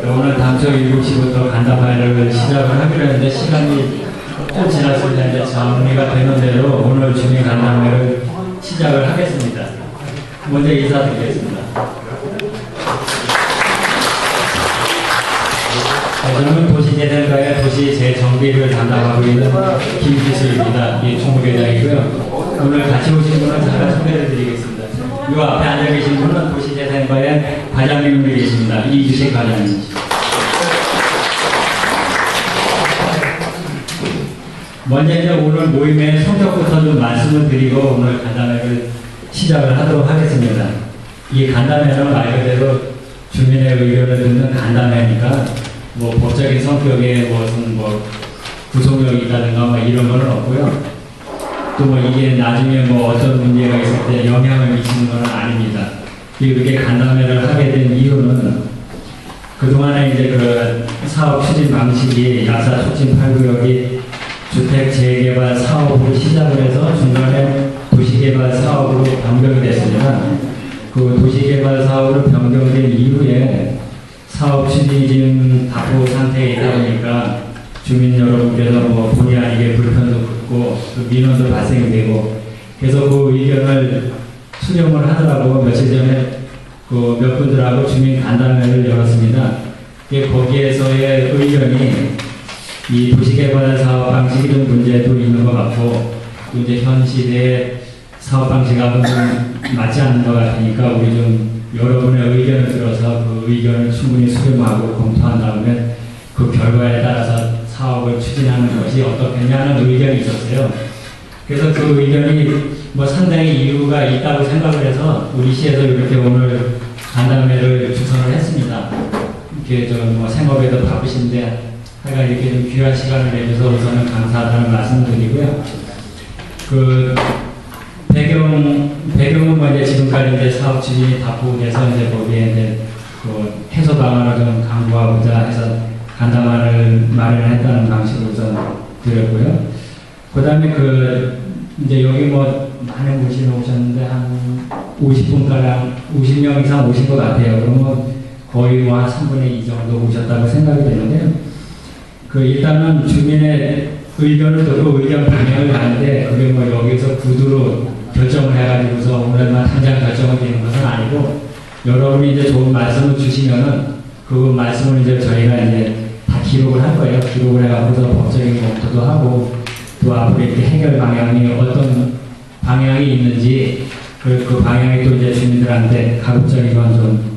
오늘 당초 7시부터 간담회를 시작을 하기로 했는데 시간이 좀 지났습니다. 이제 정리가 되는 대로 오늘 주민 간담회를 시작을 하겠습니다. 먼저 인사드리겠습니다. 저는 도시재생과의 도시 재정비를 담당하고 있는 김기수입니다. 이 총무회장이고요. 오늘 같이 오신 분은 제가 소개를 드리겠습니다. 이 앞에 앉아 계신 분은 도시재생과의 과장님이 계십니다. 이주식 과장님. 먼저 이제 오늘 모임의 성격부터 좀 말씀을 드리고 오늘 간담회를 시작을 하도록 하겠습니다. 이 간담회는 말 그대로 주민의 의견을 듣는 간담회니까 뭐 법적인 성격에 무슨 뭐 구속력이 있다든가 뭐 이런 건 없고요. 또 뭐 이게 나중에 뭐 어떤 문제가 있을 때 영향을 미치는 건 아닙니다. 이렇게 간담회를 하게 된 이유는 그동안에 이제 그 사업 추진 방식이 약사 촉진 8구역이 주택 재개발 사업으로 시작을 해서 중간에 도시개발 사업으로 변경이 됐습니다. 그 도시개발 사업으로 변경된 이후에 사업 추진이 지금 답보 상태에 있다 보니까 주민 여러분께서 뭐 본의 아니게 불편도 붙고 또 민원도 발생이 되고 그래서 그 의견을 수렴을 하더라고 며칠 전에 그 몇 분들하고 주민 간담회를 열었습니다. 거기에서의 의견이 이 도시개발 사업 방식이 좀 문제도 있는 것 같고 또 이제 현 시대의 사업 방식하고 좀 맞지 않는 것 같으니까 우리 좀 여러분의 의견을 들어서 그 의견을 충분히 수렴하고 검토한 다음에 그 결과에 따라서 사업을 추진하는 것이 어떻겠냐는 의견이 있었어요. 그래서 그 의견이 뭐 상당히 이유가 있다고 생각을 해서 우리 시에서 이렇게 오늘 간담회를 주선을 했습니다. 이렇게 좀 뭐 생업에도 바쁘신데 하여간 이렇게 좀 귀한 시간을 내줘서 우선은 감사하다는 말씀을 드리고요. 그 배경은 뭐 이제 지금까지 이제 사업 추진이 답보돼서 이제 거기에 이제 그 해소 방안을 좀 강구하고자 해서 간담회를 마련했다는 방식으로 우선 드렸고요. 그 다음에 그 이제 여기 뭐 많은 분이 오셨는데 한 50분가량 50명 이상 오신 것 같아요. 그러면 거의 뭐 한 3분의 2 정도 오셨다고 생각이 되는데요. 그 일단은 주민의 의견을 듣고 의견 반영을 하는데 그게 뭐 여기서 구두로 결정을 해가지고서 오늘만 당장 결정이 되는 것은 아니고 여러분이 이제 좋은 말씀을 주시면은 그 말씀을 이제 저희가 이제 다 기록을 할 거예요. 기록을 해가지고서 법적인 검토도 하고 또 앞으로 이렇게 해결 방향이 어떤 방향이 있는지 그 방향이 또 이제 주민들한테 가급적이건 좀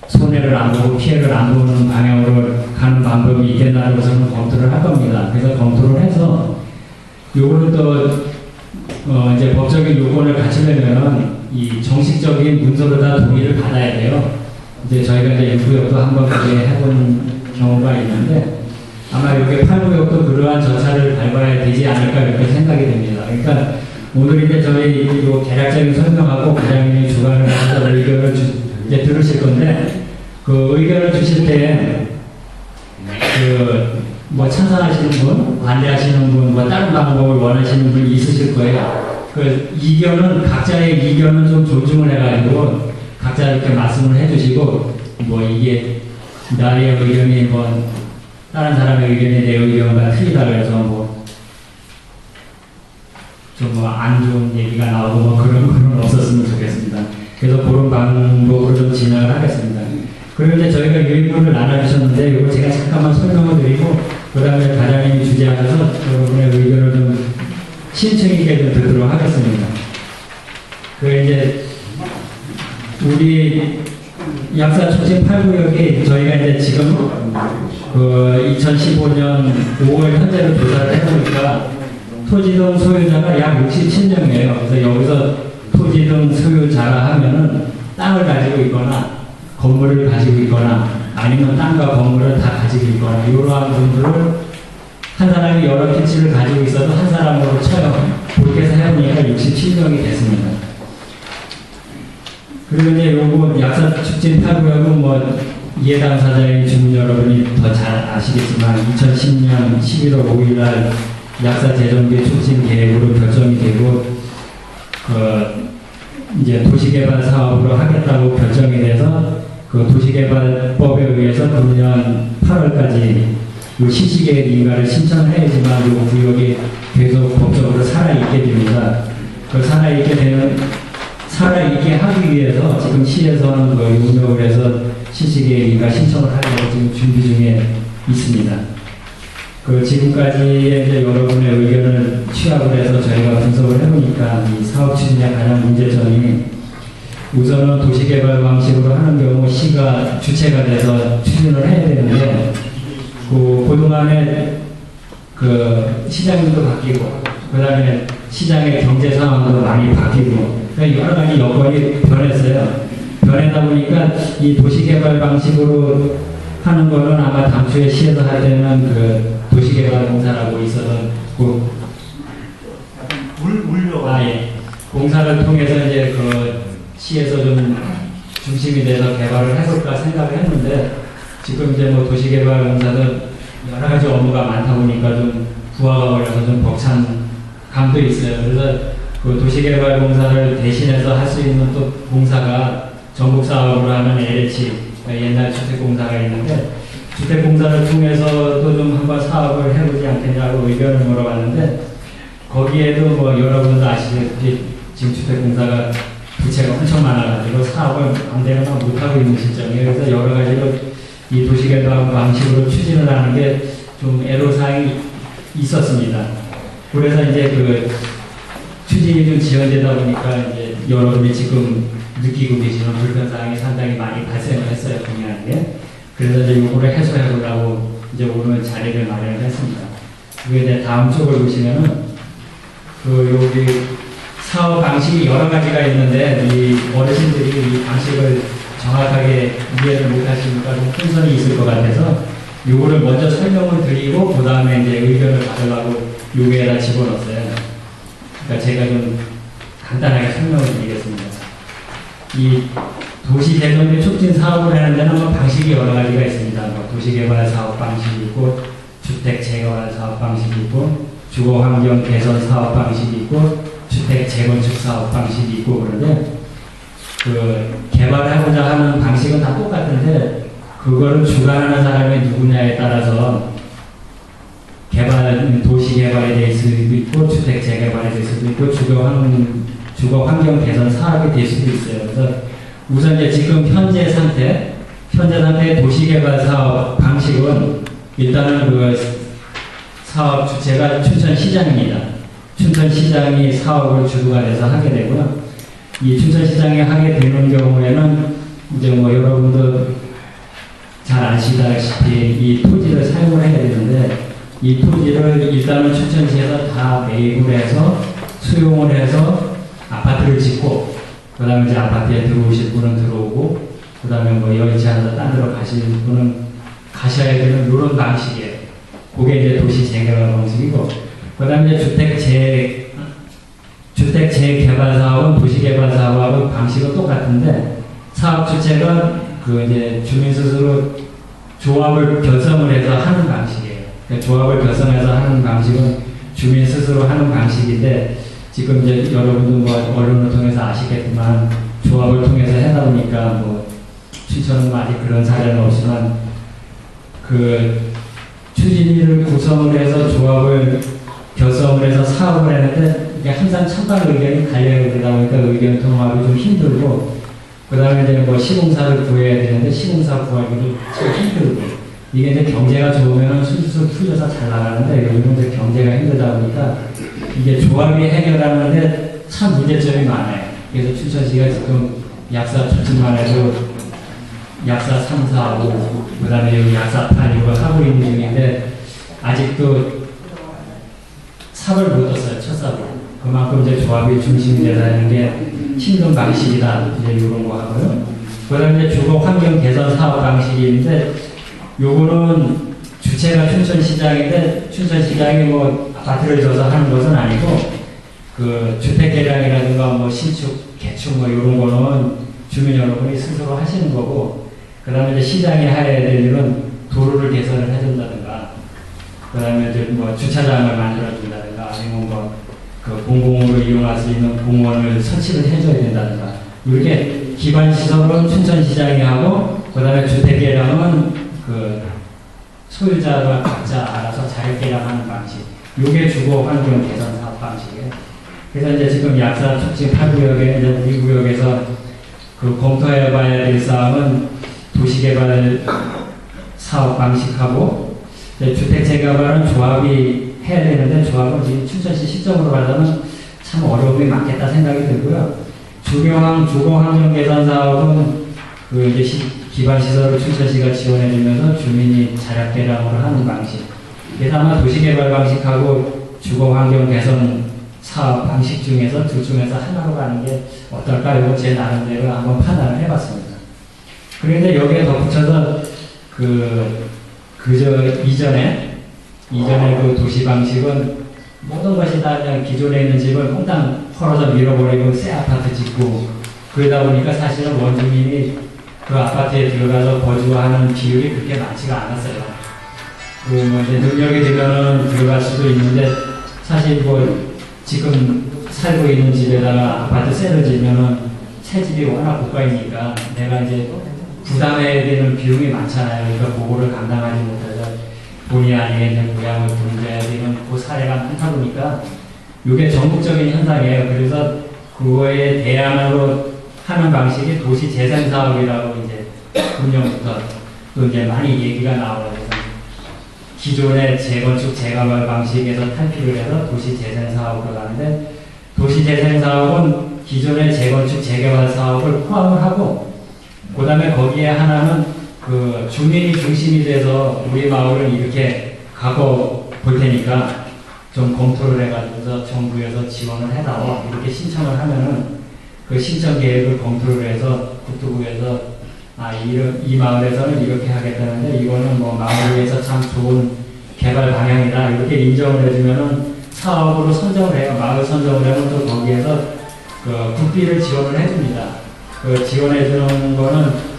손해를 안 보고 피해를 안 보는 방향으로 가는 방법이 있겠다고 저는 검토를 할 겁니다. 그래서 검토를 해서 요거는 또 이제 법적인 요건을 갖추려면 이 정식적인 문서로 다 동의를 받아야 돼요. 이제 저희가 이제 6구역도 한번 그렇게 해본 경우가 있는데 아마 이렇게 8구역도 그러한 절차를 밟아야 되지 않을까 이렇게 생각이 됩니다. 그러니까 오늘 이제 저희 요 대략적인 설명하고 과장님이 주관을 하셔서 의견을 이제 들으실 건데 그 의견을 주실 때 그 뭐 찬성하시는 분, 반대하시는 분, 뭐 다른 방법을 원하시는 분이 있으실 거예요. 그 이견은 각자의 이견은 좀 존중을 해가지고 각자 이렇게 말씀을 해주시고 뭐 이게 나의 의견이 뭐 다른 사람의 의견이 내 의견과 틀리다 그래서 뭐 좀 뭐 안 좋은 얘기가 나오고 뭐 그런 건 없었으면 좋겠습니다. 그래서 그런 방법으로 좀 진행을 하겠습니다. 그리고 이제 저희가 의견을 나눠주셨는데 이거 제가 잠깐만 설명을 드리고 그 다음에 과장님이 주재하셔서 여러분의 의견을 좀 신청 있게 좀 듣도록 하겠습니다. 그 이제 우리 약사 촉진 8구역이 저희가 이제 지금 그 2015년 5월 현재로 조사를 해보니까 토지등 소유자가 약 67명이에요. 그래서 여기서 토지등 소유자라 하면은 땅을 가지고 있거나 건물을 가지고 있거나 아니면 땅과 건물을 다 가지고 있거나 이러한 분들을 한 사람이 여러 피치를 가지고 있어도 한 사람으로 쳐요. 촉진 8구역은 뭐 이해 당사자의 주민 여러분이 더 잘 아시겠지만 2010년 11월 5일 날 약사 재정비 촉진 계획으로 결정이 되고 이제 도시개발 사업으로 하겠다고 결정이 돼서 그 도시개발법에 의해서 금년 8월까지 요 실시계획 인가를 신청해야지만 요 구역이 계속 법적으로 살아있게 됩니다. 그 살아있게 하기 위해서 지금 시에서는 그 용역을 해서 실시계획 인가 신청을 하려고 지금 준비 중에 있습니다. 그 지금까지의 이제 여러분의 의견을 취합을 해서 저희가 분석을 해보니까 이 사업 추진의 가장 문제점이 우선은 도시개발 방식으로 하는 경우 시가 주체가 돼서 추진을 해야 되는데 그동안에 그 시장도 바뀌고 그 다음에 시장의 경제 상황도 많이 바뀌고 그러니까 여러 가지 여건이 변했어요. 변하다 보니까 이 도시개발 방식으로 하는 거는 아마 당초에 시에서 할 때는 그 도시개발공사라고 있어서 공사를 통해서 이제 그 시에서 좀 중심이 돼서 개발을 해볼까 생각을 했는데 지금 이제 뭐 도시개발공사도 여러 가지 업무가 많다 보니까 좀 부하가 걸려서 좀 벅찬 감도 있어요. 그래서 그 도시개발공사를 대신해서 할 수 있는 또 공사가 전국 사업으로 하는 LH 옛날 주택공사가 있는데 주택공사를 통해서도 좀 한번 사업을 해보지 않겠냐고 의견을 물어봤는데 거기에도 뭐 여러분도 아시다시피 지금 주택공사가 부채가 엄청 많아가지고 사업을 마음대로 못하고 있는 실정이에요. 그래서 여러 가지로 이 도시개발 방식으로 추진을 하는 게 좀 애로사항이 있었습니다. 그래서 이제 그 추진이 좀 지연되다 보니까 이제 여러분이 지금 느끼고 계시는 불편사항이 상당히 많이 발생을 했어요, 분야에. 그래서 이제 요거를 해소해 보려고 이제 오늘 자리를 마련을 했습니다. 그게 이제 다음 쪽을 보시면은 여기 사업 방식이 여러 가지가 있는데 이 어르신들이 이 방식을 정확하게 이해를 못 하시니까 좀 혼선이 있을 것 같아서 요거를 먼저 설명을 드리고 그 다음에 이제 의견을 받으려고 요게에다 집어넣었어요. 그러니까 제가 좀 간단하게 설명을 드리겠습니다. 이 도시재정비 촉진 사업을 하는 데는 뭐 방식이 여러 가지가 있습니다. 뭐 도시개발 사업 방식이 있고 주택 재개발 사업 방식이 있고 주거환경 개선 사업 방식이 있고 주택 재건축 사업 방식이 있고 그런데 그 개발하고자 하는 방식은 다 똑같은데 그거를 주관하는 사람이 누구냐에 따라서 도시 개발에 대해 수도 있고 주택 재개발에 대해 수도 있고 주거 환경 개선 사업이 될 수도 있어요. 그래서 우선 이제 지금 현재 상태의 도시 개발 사업 방식은 일단은 그 사업 주체가 춘천시장입니다. 춘천시장이 사업을 주도가 돼서 하게 되고요. 이 춘천시장이 하게 되는 경우에는 이제 뭐 여러분도 잘 아시다시피 이 토지를 사용을 해야 되는데 이 토지를 일단은 춘천시에서 다 매입을 해서 수용을 해서 아파트를 짓고 그 다음에 이제 아파트에 들어오실 분은 들어오고 그 다음에 뭐 여의치 않아서 딴 데로 가실 분은 가셔야 되는 이런 방식이에요. 그게 이제 도시 재개발 방식이고 그 다음에 이제 주택 재개발 사업은 도시 개발 사업하고 방식은 똑같은데 사업 주체가 그 이제 주민 스스로 조합을 결성을 해서 하는 방식이에요. 그러니까 조합을 결성해서 하는 방식은 주민 스스로 하는 방식인데 지금 이제 여러분도 뭐 언론을 통해서 아시겠지만 조합을 통해서 하다 보니까 뭐 춘천은 아직 그런 사례는 없지만 그 추진위를 구성을 해서 조합을 결성을 해서 사업을 했는데 이게 항상 찬반 의견이 갈려요. 그러다 보니까 의견 통합이 좀 힘들고 그 다음에 이제 뭐 시공사를 구해야 되는데 시공사 구하기도 참 힘들고 이게 이제 경제가 좋으면 술술 풀려서 잘 나가는데 요즘은 이제 경제가 힘들다 보니까 이게 조합이 해결하는데 참 문제점이 많아요. 그래서 춘천시가 지금 약사 추진만 해도 약사 3, 4, 5, 그 다음에 여기 약사 8 이거 하고 있는 중인데 아직도 삽을 못 떴어요. 첫 삽을. 그만큼 이제 조합이 중심이 되는 게 힘든 방식이다. 이제 이런 거 하고요. 그 다음에 이제 주거 환경 개선 사업 방식인데 요거는 주체가 춘천시장인데 춘천시장이 뭐 아파트를 져서 하는 것은 아니고 그 주택 개량이라든가 뭐 신축, 개축 뭐 이런 거는 주민 여러분이 스스로 하시는 거고, 그 다음에 이제 시장이 해야 될 일은 도로를 개선을 해준다든가, 그 다음에 이제 뭐 주차장을 만들어준다든가, 아니면 뭐 그 공공으로 이용할 수 있는 공원을 설치를 해줘야 된다든가, 이렇게 기반 시설은 춘천시장이 하고, 그 다음에 주택 개량은 그 소유자가 각자 알아서 자율 개량하는 방식. 이게 주거 환경 개선 사업 방식이에요. 그래서 이제 지금 약산 촉진 8구역에 이제 우리 구역에서 그 검토해봐야 될 사항은 도시개발 사업 방식하고, 주택 재개발은 조합이 해야 되는데, 조합은 지금 춘천시 시점으로 봐서는 참 어려움이 많겠다 생각이 들고요. 주거환 주거환경 개선 사업은 그 이제 기반 시설을 춘천시가 지원해주면서 주민이 자력 개량으로 하는 방식. 그래서 아마 도시개발 방식하고 주거환경 개선 사업 방식 중에서 둘 중에서 하나로 가는 게 어떨까? 이거 제 나름대로 한번 판단을 해봤습니다. 그런데 여기에 덧붙여서 이전에 그 도시 방식은 모든 것이 다 그냥 기존에 있는 집을 퐁당 헐어서 밀어버리고 새 아파트 짓고, 그러다 보니까 사실은 원주민이 그 아파트에 들어가서 거주하는 비율이 그렇게 많지가 않았어요. 뭐 이제 능력이 되면은 들어갈 수도 있는데, 사실 뭐 지금 살고 있는 집에다가 아파트 세를 지면은 새 집이 워낙 고가이니까 내가 이제 부담해야 되는 비용이 많잖아요. 그러니까 그거를 감당하지 못해서 본의 아니게 이제 부양을 분배해야 되는 그 사례가 많다 보니까 이게 전국적인 현상이에요. 그래서 그거에 대안으로 하는 방식이 도시재생사업이라고 이제 운영부터 또 이제 많이 얘기가 나오고, 기존의 재건축 재개발 방식에서 탈피를 해서 도시재생사업으로 가는데, 도시재생사업은 기존의 재건축 재개발 사업을 포함을 하고, 그 다음에 거기에 하나는 그 주민이 중심이 돼서 우리 마을은 이렇게 가고 볼 테니까 좀 검토를 해가지고서 정부에서 지원을 해달라 이렇게 신청을 하면은 그 신청 계획을 검토를 해서 국토부에서 이 마을에서는 이렇게 하겠다는데 이거는 뭐 마을을 위해서 참 좋은 개발 방향이다 이렇게 인정을 해주면은 사업으로 선정을 해요. 마을 선정을 하면 또 거기에서 그 국비를 지원을 해줍니다. 그 지원해주는 거는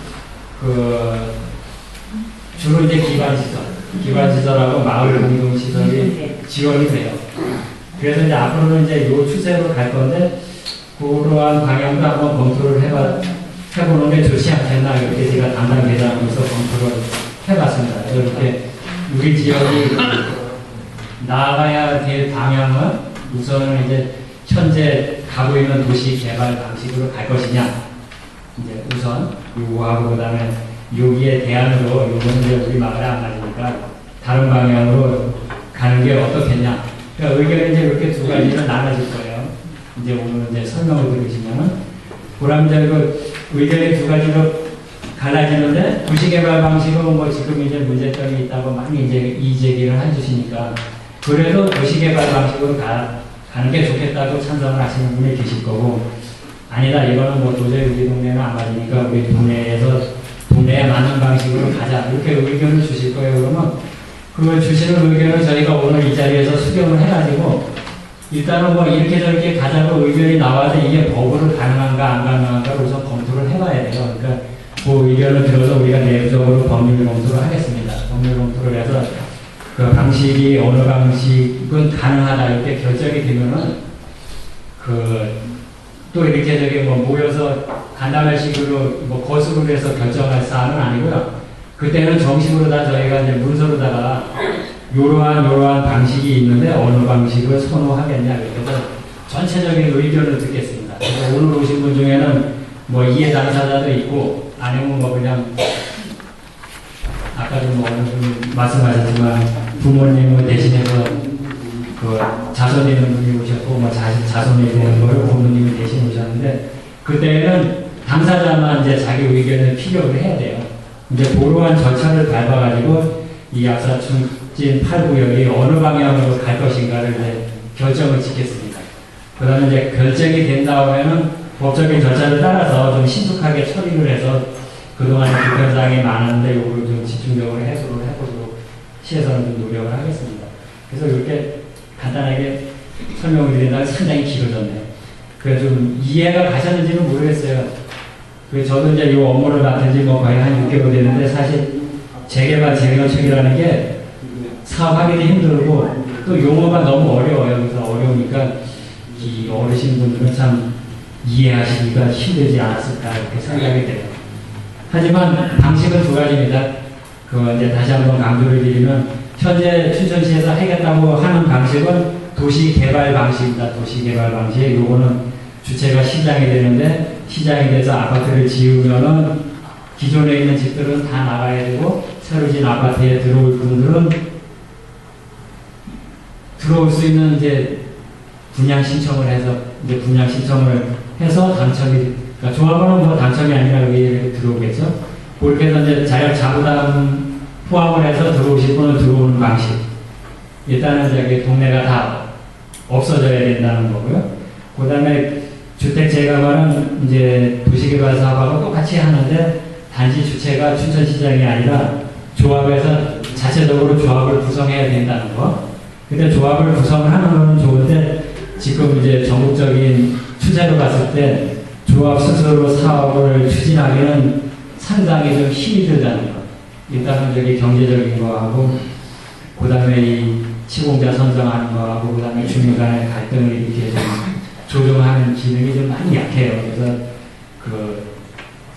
주로 이제 기반시설하고 마을 공동시설이 지원이 돼요. 그래서 이제 앞으로는 이제 요 추세로 갈 건데, 그러한 방향도 한번 검토를 해보는 게 좋지 않겠나, 이렇게 제가 담당 계장으로서 검토를 해봤습니다. 이렇게 우리 지역이 나아가야 될 방향은 우선은 이제 현재 가고 있는 도시 개발 방식으로 갈 것이냐, 이제 우선 요거하고 그다음에 여기에 대안으로 요거는 이제 우리 마을에 안 맞으니까 다른 방향으로 가는 게 어떻겠냐. 그러니까 의견이 이제 이렇게 두 가지로 나눠질 거예요. 이제 오늘 이제 설명을 들으시면은 그럼 이제 그 의견이 두 가지로 갈라지는데, 도시개발 방식은 뭐 지금 이제 문제점이 있다고 많이 이제 이제기를 해주시니까 그래도 도시개발 방식으로 가는 게 좋겠다고 찬성을 하시는 분이 계실 거고, 아니다 이거는 뭐 도저히 우리 동네는 안 맞으니까 우리 동네에 맞는 방식으로 가자 이렇게 의견을 주실 거예요. 그러면 그 주시는 의견을 저희가 오늘 이 자리에서 수렴을 해가지고 일단은 뭐 이렇게 저렇게 가자고 의견이 나와서 이게 법으로 가능한가 안 가능한가를 우선 검토를 해봐야 돼요. 그러니까 그 의견을 들어서 우리가 내부적으로 법률 검토를 하겠습니다. 법률 검토를 해서 그 방식이 어느 방식은 가능하다 이렇게 결정이 되면은 또 이렇게 저기 뭐 모여서 간담회 식으로 뭐 거수를 해서 결정할 사안은 아니고요. 그때는 정식으로 다 저희가 이제 문서로다가 요러한 방식이 있는데 어느 방식을 선호하겠냐 이렇게 해서 전체적인 의견을 듣겠습니다. 그래서 오늘 오신 분 중에는 뭐 이해 당사자도 있고 아니면 뭐 그냥 아까도 뭐 어느 분이 말씀하셨지만 부모님을 대신해서 그 자손이 있는 분이 오셨고 뭐 자손이 되는 거를 부모님이 대신 오셨는데, 그때는 당사자만 이제 자기 의견을 필요로 해야 돼요. 이제 그러한 절차를 밟아가지고 이 약사 촉진 8구역이 어느 방향으로 갈 것인가를 이제 결정을 짓겠습니다. 그 다음에 이제 결정이 된 다음에는 법적인 절차를 따라서 좀 신속하게 처리를 해서 그동안의 불편사항이 많은데 요거를 좀 집중적으로 해소를 해보도록 시에서는 좀 노력을 하겠습니다. 그래서 이렇게 간단하게 설명을 드린다면 상당히 길어졌네요. 그래서 좀 이해가 가셨는지는 모르겠어요. 저도 이제 이 업무를 맡은 지 뭐 거의 한 6개월 됐는데 사실 재개발, 재건축이라는 게 사업하기도 힘들고 또 용어가 너무 어려워요. 그래서 어려우니까 이 어르신분들은 참 이해하시기가 힘들지 않았을까 이렇게 생각이 돼요. 하지만 방식은 두 가지입니다. 이제 다시 한번 강조를 드리면 현재 춘천시에서 하겠다고 하는 방식은 도시개발 방식입니다. 도시개발 방식. 요거는 주체가 시장이 되는데 시장이 돼서 아파트를 지으면은 기존에 있는 집들은 다 나가야 되고 새로 지은 아파트에 들어올 분들은 들어올 수 있는 이제 분양 신청을 해서 당첨이, 그러니까 조합원은 뭐 당첨이 아니라 여기 들어오겠죠. 그렇게 해서 이제 자부담 포함을 해서 들어오실 분은 들어오는 방식. 일단은 저기 동네가 다 없어져야 된다는 거고요. 그 다음에 주택 재개발은 이제 도시개발 사업하고 똑같이 하는데 단지 주체가 춘천시장이 아니라 조합에서 자체적으로 조합을 구성해야 된다는 거. 근데 조합을 구성을 하는 거는 좋은데 지금 이제 전국적인 추세로 봤을 때 조합 스스로 사업을 추진하기는 상당히 좀 힘이 들다는 거. 일단은 저기 경제적인 거하고 그 다음에 이 시공자 선정하는 거하고 그 다음에 주민 간의 갈등을 이렇게 좀 조정하는 기능이 좀 많이 약해요. 그래서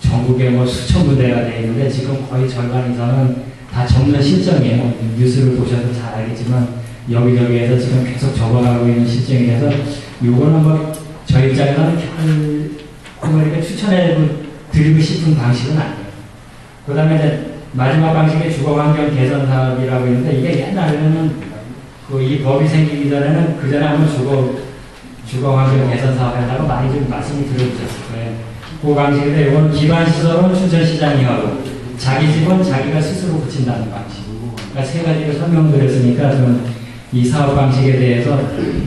전국에 뭐 수천 군데가 되어 있는데 지금 거의 절반 이상은 다 접는 실정이에요. 뉴스를 보셔도 잘 알겠지만 여기저기에서 지금 계속 접어가고 있는 실정이라서 요거는 뭐 저희 입장에서는 결코 이렇게 추천해 드리고 싶은 방식은 아니에요. 그 다음에 이제 마지막 방식이 주거환경 개선 사업이라고 있는데 이게 옛날에는 이 법이 생기기 전에는 그 전에 한번 주거환경 개선 사업 한다고 많이 좀 말씀을 드려주셨을 거예요. 그 방식인데 이건 기반시설은 춘천시장이 하고 자기 집은 자기가 스스로 붙인다는 방식. 그러니까 세 가지를 설명드렸으니까 좀 이 사업 방식에 대해서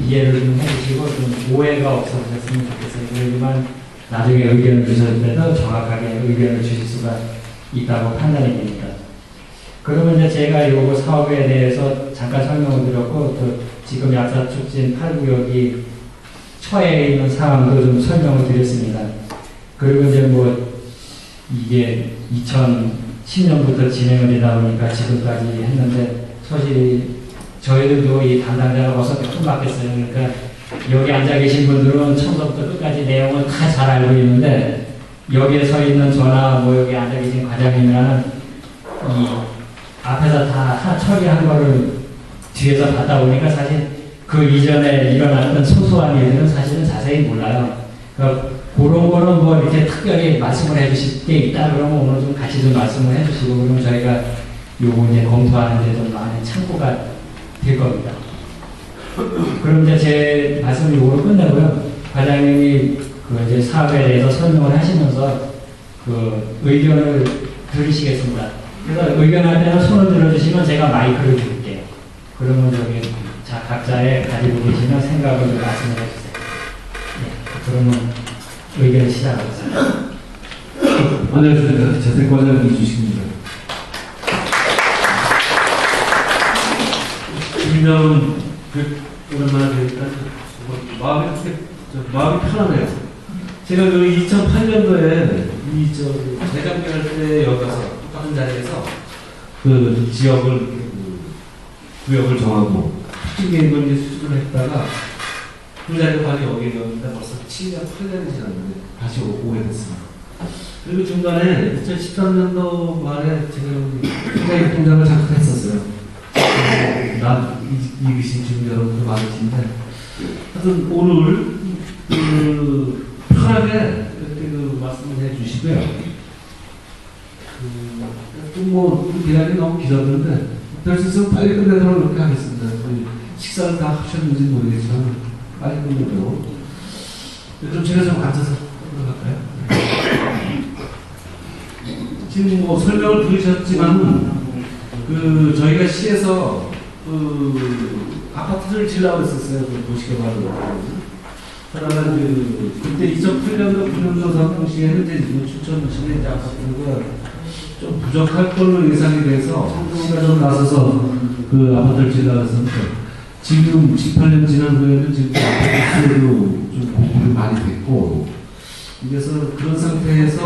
이해를 좀 해주시고 좀 오해가 없어졌으면 좋겠어요. 그러지만 나중에 의견을 주실 때도 정확하게 의견을 주실 수가 있다고 판단이 됩니다. 그러면 이제 제가 이 사업에 대해서 잠깐 설명을 드렸고 또 지금 약사 촉진 8구역이 처해 있는 상황도 좀 설명을 드렸습니다. 그리고 이제 뭐 이게 2010년부터 진행을 되다 보니까 지금까지 했는데 사실 저희들도 이 담당자가 벌써 몇 분 바뀌었어요. 그러니까 여기 앉아 계신 분들은 처음부터 끝까지 내용을 다 잘 알고 있는데 여기에 서 있는 저나 뭐 여기 앉아 계신 과장님이라는 이 앞에서 다 처리한 거를 뒤에서 받다 보니까 사실 그 이전에 일어났던 소소한 일들은 사실은 자세히 몰라요. 그러니까 그런 거는 뭐 이렇게 특별히 말씀을 해주실 게 있다 그러면 오늘 좀 같이 좀 말씀을 해주시고 그러면 저희가 요거 이제 검토하는 데 좀 많은 참고가 될 겁니다. 그럼 이제 제 말씀을 요거로 끝내고요. 과장님이 이제 사업에 대해서 설명을 하시면서 의견을 들으시겠습니다. 그래서 의견할 때는 손을 들어주시면 제가 마이크를 드릴게요. 그러면 각자의 가지고 계시는 생각을 좀 말씀을 해주세요. 네, 그러면 의견을 시작하겠습니다. 안녕하십니까. 재생과장 이주식입니다. 분명 오랜만에 뵈니까 마음이 편하네요. 제가 2008년도에 재정비할 때 여기 가서 똑같은 자리에서 구역을 정하고 특징계획을 이제 수습을 했다가 그 자리가 바로 여기였는데 벌써 7년, 8년이 지났는데 다시 오게 됐습니다. 그리고 중간에 2013년도 말에 제가 회장님 통장을 잠깐 했었어요. 이기신 주민 여러분도 많으신데 하여튼 오늘 편하게 이렇게 말씀을 해주시고요. 뭐 기간이 너무 길었는데 될 수 있으면 빨리 끝내도록 그렇게 하겠습니다. 식사를 다 하셨는지 모르겠지만 빨리 끝내도록. 그럼 제가 좀 앉아서 들어갈까요? 지금 뭐 설명을 들으셨지만 저희가 시에서 아파트를 지으려고 했었어요. 도시개발로. 그러나 그때 2008년도 9년도 당시에는 이제 춘천시내 아파트가 좀 부족할 걸로 예상이 돼서 시가 좀 나서서 아파트를 지으려고 했었는데 지금 18년 지난 후에는 지금 아파트 수요도 좀 공급이 많이 됐고 그래서 그런 상태에서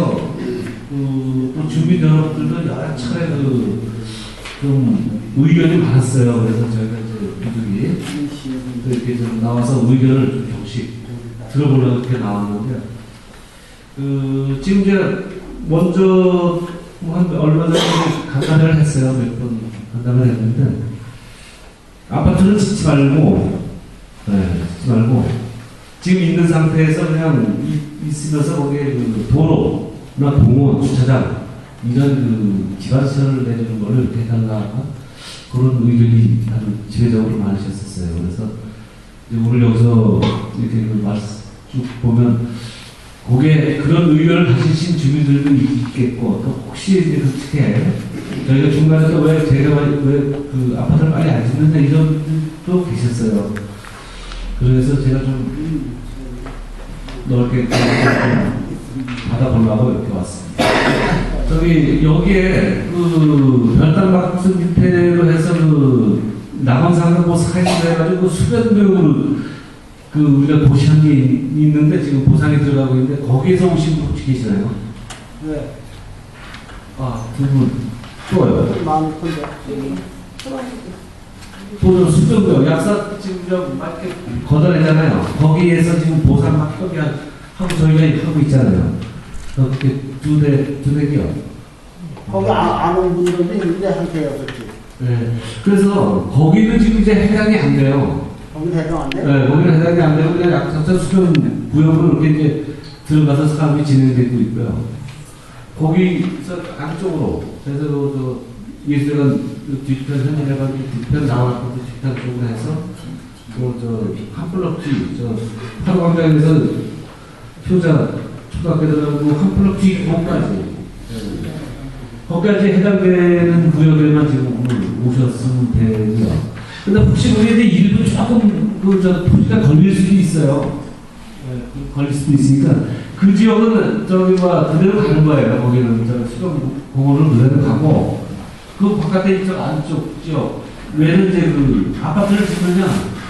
또 주민 여러분들도 여러 차례 좀 의견이 많았어요. 그래서 저희가 이제 모두이 이렇게 좀 나와서 의견을 좀 조금씩 들어보려고 이렇게 나왔는데, 지금 이제 먼저 한 얼마 전에 간담회를 했어요. 몇 번 간담회를 했는데, 아파트를 짓지 말고, 짓지 말고, 지금 있는 상태에서 그냥 있으면서 거기에 도로나 공원, 주차장, 이런 기반시설을 내주는 거를 이렇게 해달라, 그런 의견이 아주 지배적으로 많으셨었어요. 그래서 이제 오늘 여기서 이렇게 말씀 쭉 보면, 거기에 그런 의견을 가지신 주민들도 있겠고, 또 혹시 이제 그렇게 저희가 중간에서 왜 제가 왜 아파트를 빨리 안 짓는다 이런 분도 계셨어요. 그래서 제가 좀 넓게 받아보려고 이렇게 왔습니다. 여기에 별당박스 밑에로 해서 남원상가고 사이즈로 해가지고 수변배우로 우리가 도시한 게 있는데 지금 보상이 들어가고 있는데 거기에서 오신 분 혹시 계시나요? 네. 두 분. 또요. 많던데. 또는 수변배우 약사 지금 좀 이렇게 걷어내잖아요. 거기에서 지금 보상 합격이 하고 저희가 하고 있잖아요. 그렇게 두 대기요. 거기 아는 분들도 있는데 한테 여섯지. 네. 그래서 거기는 지금 이제 해당이 안 돼요. 거기 해당 안 돼? 네, 거기는 해당이 안 되고 그냥 약속자 수변 구역으로 이렇게 이제 들어가서 사업이 진행되고 있고요. 거기서 안쪽으로 그래서 예술관 뒤편 현장해가지고 뒤편 나왔고 뒤편 쪽으로 해서 한 블럭 뒤 하루광장에서 효자 초등학교 들어가고 한 블럭 뒤 거기까지 해당되는 구역에만 지금 오늘 오셨으면 되고요. 근데 혹시 우리한테 일부 조금 토지가 걸릴 수도 있어요. 걸릴 수도 있으니까 그 지역은 그대로 가는 거예요. 거기는 수변공원으로 그대로 가고 그 바깥에 저 안쪽 지역 왜는 이제 아파트를 짓느냐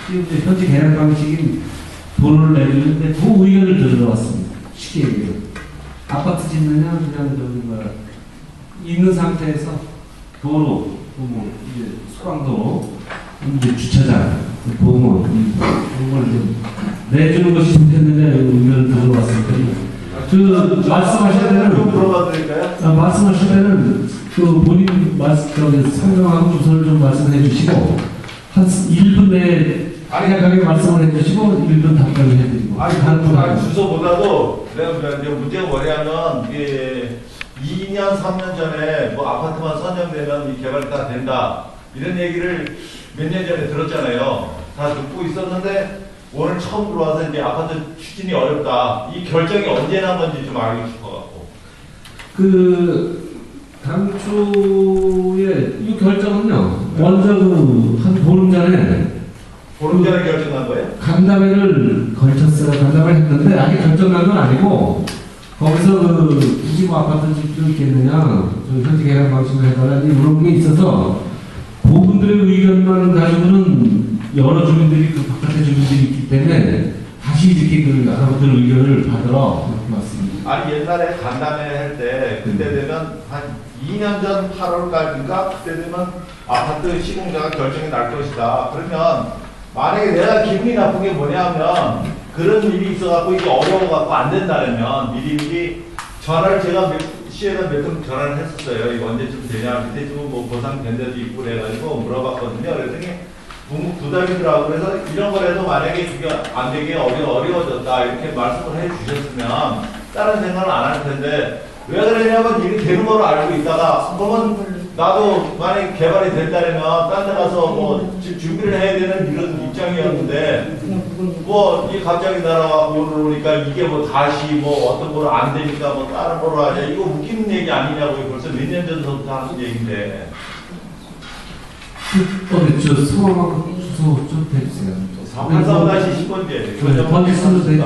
지금 이제 현재 계획 방식인 도로를 내주는데 그 의견을 들어왔습니다. 쉽게 얘기해요. 아파트 짓느냐 그냥 있는 상태에서 도로 이제 수강도로 이제 주차장, 공원, 그런 걸 좀 내주는 것이 좋겠느냐 의견을 들어왔습니다. 말씀하실 때는 물어봐 드릴까요? 말씀하실 때는 본인 설명하고 주소를 좀 말씀해 주시고 한 1분 내에 간략하게 말씀을 해주시고 1분 답변을 해드리고. 아니 주소보다도 내가 이제 문제가 뭐냐면 이게 2년 3년 전에 뭐 아파트만 선정되면 이 개발이 다 된다 이런 얘기를 몇 년 전에 들었잖아요. 다 듣고 있었는데 오늘 처음 들어와서 이제 아파트 추진이 어렵다. 이 결정이 언제 난 건지 좀 알고 싶어갖고. 당초에 이 결정은요. 먼저 한 보름 전에 결정한 거예요? 간담회를 걸쳤어요. 간담회를 했는데 아직 결정난 건 아니고 거기서 굳이 뭐 아파트 집도 있겠느냐 현재 계획 방식으로 해달라 이런 게 있어서 그분들의 의견만 가지고는 여러 주민들이 바깥의 주민들이 있기 때문에 다시 이렇게 아파트들 의견을 받으러 왔습니다. 아니 옛날에 간담회 할 때 그때 되면 한 2년 전 8월까지인가 그때 되면 아파트 시공자가 결정이 날 것이다. 그러면 만약에 내가 기분이 나쁜 게 뭐냐면 그런 일이 있어갖고 이게 어려워갖고 안 된다면 미리 전화를 제가 시에다 몇 번 전화를 했었어요. 이거 언제쯤 되냐. 밑에 좀 뭐 보상된 데도 있고 그래가지고 물어봤거든요. 그랬더니 부담이더라고. 그래서 이런 거라도 만약에 그게 안 되게 어려워졌다 이렇게 말씀을 해주셨으면 다른 생각은 안 할 텐데 왜 그러냐면 일이 되는 걸 알고 있다가 그러면 나도 만약에 개발이 된다면 딴 데 가서 뭐 준비를 해야 되는 이런 입장이었는데 뭐 이 갑자기 나라가 오니까 이게 뭐 다시 뭐 어떤 거로 안 되니까 뭐 다른 거로 하자 이거 웃기는 얘기 아니냐고 벌써 몇 년 전부터 하는 얘기인데. 저 성함하고 주소 좀 해주세요. 334-10번째. 번지수로 해주세요.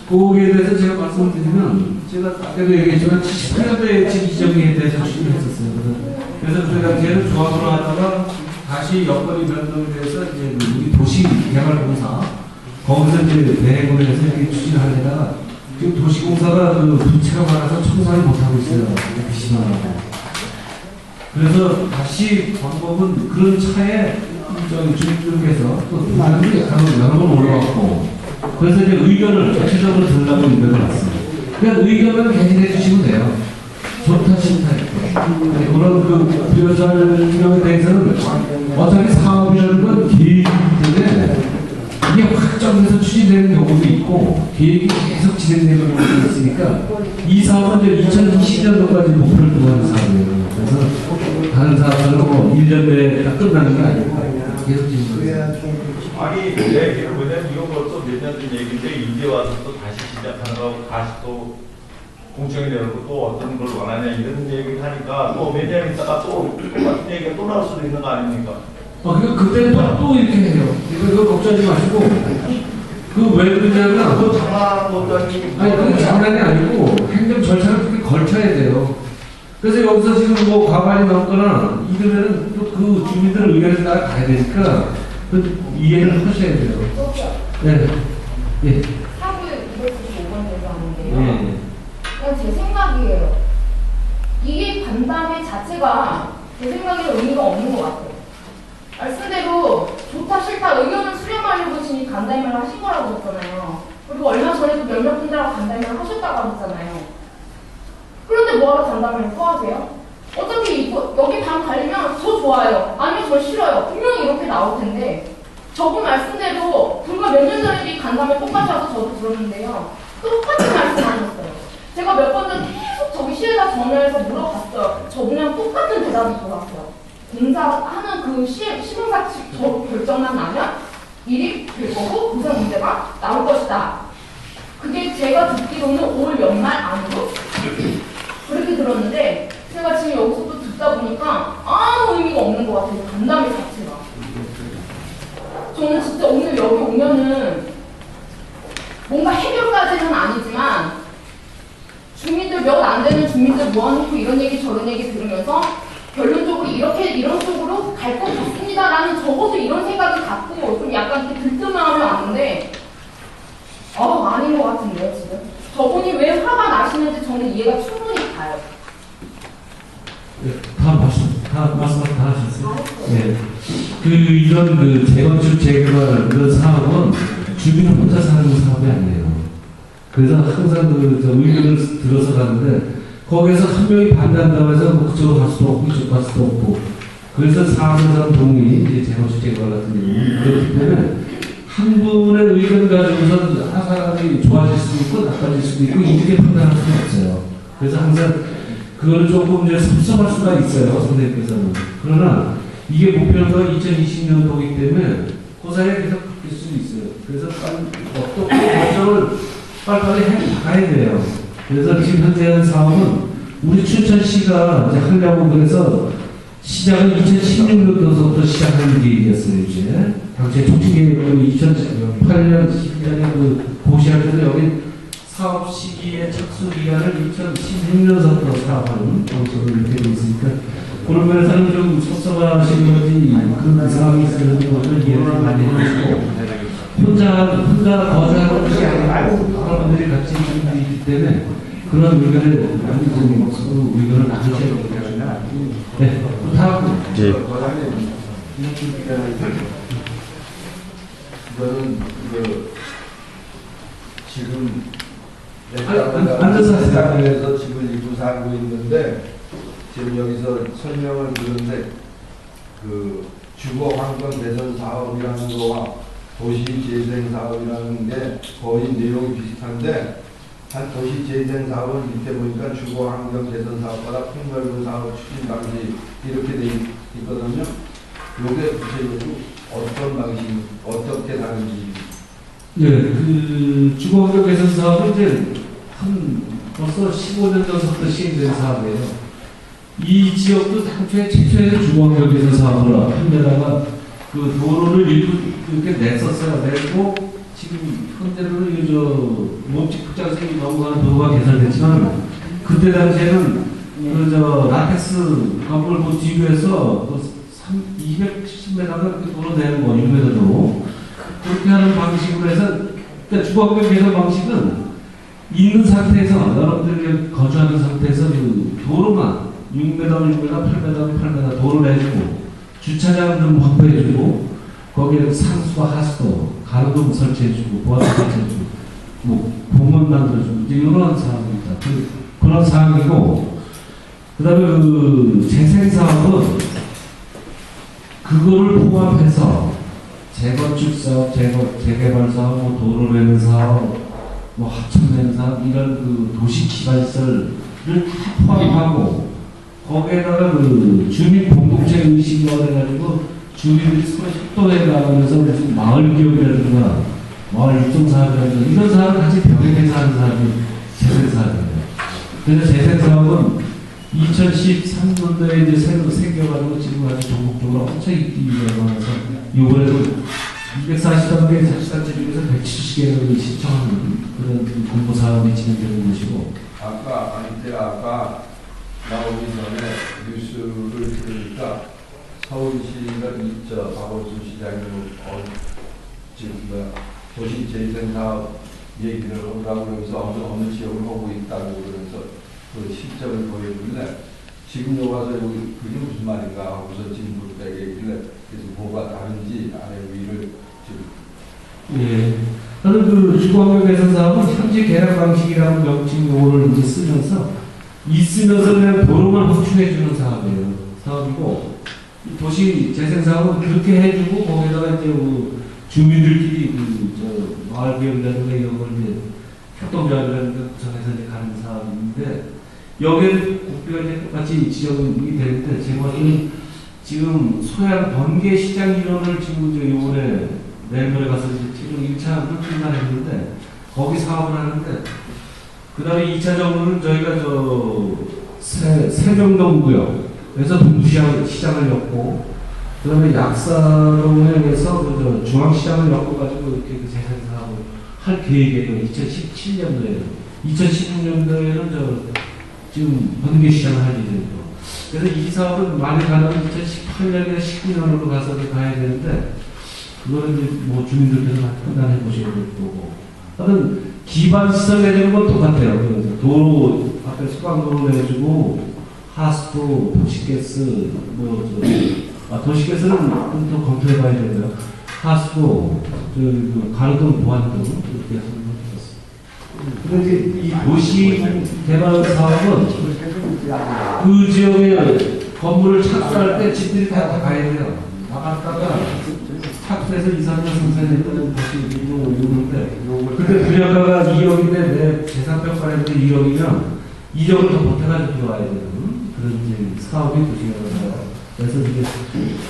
거기에 대해서 제가 말씀을 드리면 제가 아까도 얘기했지만 78년도에 지정에 대해서 추진을 했었어요. 그래서 그 당시에는 조합으로 하다가 다시 여건이 변동이 돼서 이제 우리 도시 개발공사 거기서 이제 대행을 해서 이렇게 추진을 하려다가 지금 도시공사가 그 부채가 많아서 청산을 못하고 있어요. 빚이 많아서. 그래서 다시 방법은 그런 차에 저기 주민들께서 또 부담이 여러 번 올라왔고 그래서 이제 의견을 전체적으로 들으려고 의견을 왔습니다. 그냥 의견을 개진해 주시면 돼요. 좋다 싫다 이렇게. 그런 그 부여자명에 대해서는 어차피 사업이라는 건 계획이기 때문에 이게 확정돼서 추진되는 경우도 있고 계획이 계속 진행되는 경우도 있으니까 이 사업은 이제 2020년도까지 목표를 두고 하는 사업이에요. 그래서 다른 사업들은 뭐 1년 내에 다 끝나는 게 아니고 계속 진행돼요. 아니 내 얘기는 뭐냐면 이거 벌써 몇 년 전 얘기인데 이제 와서 또 다시 시작하는 거 다시 또 공청이 되고 또 어떤 걸 원하냐 이런 얘기를 하니까 또 몇 년 있다가 또 똑같은 얘기가 또 나올 수도 있는 거 아닙니까? 그때는 또 이렇게 해요. 이거 걱정하지 마시고 그 왜 그러냐면 또 장난하는 것도 아니고 아니 그건 장난이 아니고 행정 절차를 그렇게 걸쳐야 돼요. 그래서 여기서 지금 뭐 과반이 넘거나 이러면은 또 그 주민들 의견에 따라 가야 되니까 그 이해를 하셔야 돼요. 네. 예. 사부 295번 대표하는데요. 예. 그냥 제 생각이에요. 이게 간담회 자체가 제 생각에는 의미가 없는 것 같아요. 말씀대로 좋다 싫다 의견을 수렴하려고 지금 간담회를 하신 거라고 했잖아요. 그리고 얼마 전에도 몇몇 분들하고 간담회를 하셨다고 했잖아요. 그런데 뭐하러 간담회를 또 하세요? 어차피 여기 방 갈리면 저 좋아요. 아니면 저 싫어요. 분명히 이렇게 나올 텐데 저분 말씀대로 불과 몇 년 전에도 이 간담회 똑같이 와서 저도 들었는데요. 똑같은 말씀하셨어요. 제가 몇 번은 계속 저기 시에다 전화해서 물어봤어요. 저분이랑 똑같은 대답이 돌아왔어요. 공사하는 그 시공사 저 결정만 나면 일이 될 거고 공사 문제가 나올 것이다. 그게 제가 듣기로는 올 연말 안으로 그렇게 들었는데 제가 지금 여기서 또 듣다 보니까 아무 의미가 없는 것 같아요. 간담회 자체가. 저는 진짜 오늘 여기 오면은 뭔가 해결까지는 아니지만 주민들 몇 안 되는 주민들 모아놓고 이런 얘기 저런 얘기 들으면서 결론적으로 이런 쪽으로 갈 것 같습니다라는 적어도 이런 생각이 갖고 좀 약간 이렇게 들뜬마음이 왔는데 아닌 것 같은데요 지금. 저분이 왜 화가 나시는지 저는 이해가 충분히 가요. 네, 다 말씀 다 하셨어요. 네. 이런 재건축 재개발 그런 사업은 주민 혼자 사는 사업이 아니에요. 그래서 항상 의견을 들어서 가는데 거기에서 한 명이 반대한다고 해서 뭐 그쪽으로 갈 수도 없고 이쪽으로 갈 수도 없고 그래서 사업자상 동의 이제 재건축 재개발 같은 경우 그렇기 때문에 한 분의 의견 가지고서 한 사람이 좋아질 수도 있고 나빠질 수도 있고 이렇게 판단할 수는 없어요. 그래서 항상 그거는 조금 이제 섭섭할 수가 있어요, 선생님께서는. 그러나 이게 목표가 2020년도이기 때문에 그 사이에 계속 바뀔 수 있어요. 그래서 어떻게 결정을 빨리빨리 해가야 돼요. 그래서 지금 현재 하는 사업은 우리 춘천시가 이제 하려고 그래서 시작은 2016년도부터 시작하는 계획이었어요, 이제. 당시에 총칙계획은 2008년, 12년에 고시할 때도 여기 사업 시기의 착수 기간을 2016년서부터 사업하는 방식으로 이렇게 되어 있으니까 그런 면에서는 좀 섭섭하신 건지 그런 상황이 있으면 좀 이해를 많이 해주시고 혼자 거절하는 것이 아니고 사람들이 같이 있기 때문에 그런 의견을 많이 좀 서로 의견을 나누셔야 됩니다. 네, 다음. 이거는 지금 앉아서 하세요. 에서 집을 입고 살고 있는데 지금 여기서 설명을 들었는데 주거 환경 개선 사업이라는 거와 도시 재생 사업이라는 게 거의 내용이 비슷한데 한 도시 재생 사업은 밑에 보니까 주거 환경 개선 사업보다 폭넓은 사업 추진 방식 이렇게 돼 있거든요. 요게 구체적으로 어떤 방식, 어떻게 다른지. 네, 주거환경 개선 사업은 이제 벌써 15년 전부터 시행된 사업이에요. 이 지역도 당초에 최초의 주거환경 개선 사업을 한 데다가 도로를 이렇게 냈었어요. 내고 지금 현재로는 몸집 극장생이 넘어가는 도로가 개설됐지만 그때 당시에는 라텍스 건물 뒤로해서 270m가 도로 내는 거 6m도 그렇게 하는 방식으로 해서 그러니까 주거환경 개선 방식은 있는 상태에서 여러분들이 거주하는 상태에서 그 도로만 6m, 6m, 8m, 8m 도로를 해주고 주차장을 좀 확보해주고 거기에 상수와 하수도 가로등 설치해주고 보안도 설치해주고 뭐 공원 만들어주고 이런 사항입니다. 그런 사항이고 그다음에 그 재생사업은 그거를 포함해서 재건축 사업, 재개발 사업, 뭐 도로 내는 사업, 뭐 하천 내는 사업 이런 그 도시 기반시설을 다 포함하고 거기에다가 그 주민 공동체 의식이라고 해가지고 주민들이 서로 협동해 나가면서 무슨 마을 기업이라든가 마을 육성 사업이라든가 이런 사업을 같이 병행해서 하는 사업이 재생사업입니다. 그래서 재생사업은 2013년도에 이제 새로 생겨가지고 지금 아주 전국적으로 엄청 인기가 많아서 이번에도 240단계 자치단체 중에서 170개를 신청하는 그런 공모 사업이 진행되는 것이고. 아까 나오기 전에 뉴스를 들으니까 서울시가 박원순 시장이 지금 도시재생사업 얘기를 하고 그러면서 어느 지역을 하고 있다고 그러면서 그 실적을 보여주길래 지금 여기 와서 그게 무슨 말인가 하고서 진부를 얘기길래 그래서 뭐가 다른지 아래 위를 지금 예. 저는 그 주거환경 개선 사업은 현지 계약 방식이라는 명칭 용어를 이제 쓰면서 그냥 도로만 확충해주는 사업이고 도시 재생 사업은 그렇게 해주고 거기다가 이제 그 주민들끼리 그 마을 기업이라든가 이런 걸 이제 협동조합이라든가 구성해서 이제 가는 사업인데 여기에 국비가 이제 똑같이 지정이 되는데 제가 지금 소양 번개 시장 이론을 지금 이제 요번에 내년에 가서 이제 지금 1차 훑기만 했는데 거기 사업을 하는데 그 다음에 2차적으로는 저희가 세종동구역에서 동부시장을 엮고 그 다음에 약사동에서 중앙시장을 엮어가지고 이렇게 그 재생사업을 할 계획이에요. 2017년도에는. 2016년도에는 지금 번개시장을 할 예정이고. 그래서 이 사업은 많이 가면 2018년이나 19년으로 가서 가야 되는데 그거는 이제 뭐 주민들께서 판단해 보셔야 될 거고. 하여튼 기반시설 내주는 건 똑같아요. 도로, 앞에 수강도로 내주고, 하수도, 도시가스, 도시가스는 좀 검토해 봐야 되고요. 하수도, 가로등, 보안등, 이렇게 해서 그런데 이 도시 개발 사업은 그 지역에 건물을 착수할 때 집들이 다 가야 돼요. 나갔다가 착수해서 2, 3년 생산했다는 다시 이동을 오는데 근데 분양가가 2억인데 내 재산평가를 했는데 2억이면 2억을 더 보태가지고 들어와야 되는 그런 이제 사업이 도시개발사업. 그래서 이게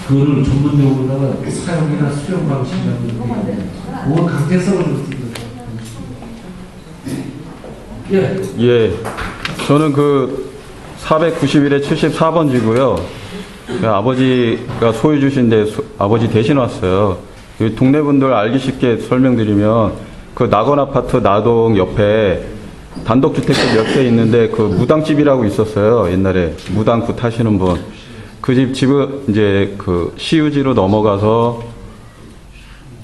그거를 전문용어로다가 사용이나 수용 방식이라고 뭐 강제성을 줬습니다. 예. 저는 그 491에 74번 지고요. 아버지가 소유 주신데 아버지 대신 왔어요. 동네 분들 알기 쉽게 설명드리면 그 낙원 아파트 나동 옆에 단독주택집 옆에 있는데 그 무당집이라고 있었어요. 옛날에 무당구 타시는 분. 그 집은 이제 그 시유지로 넘어가서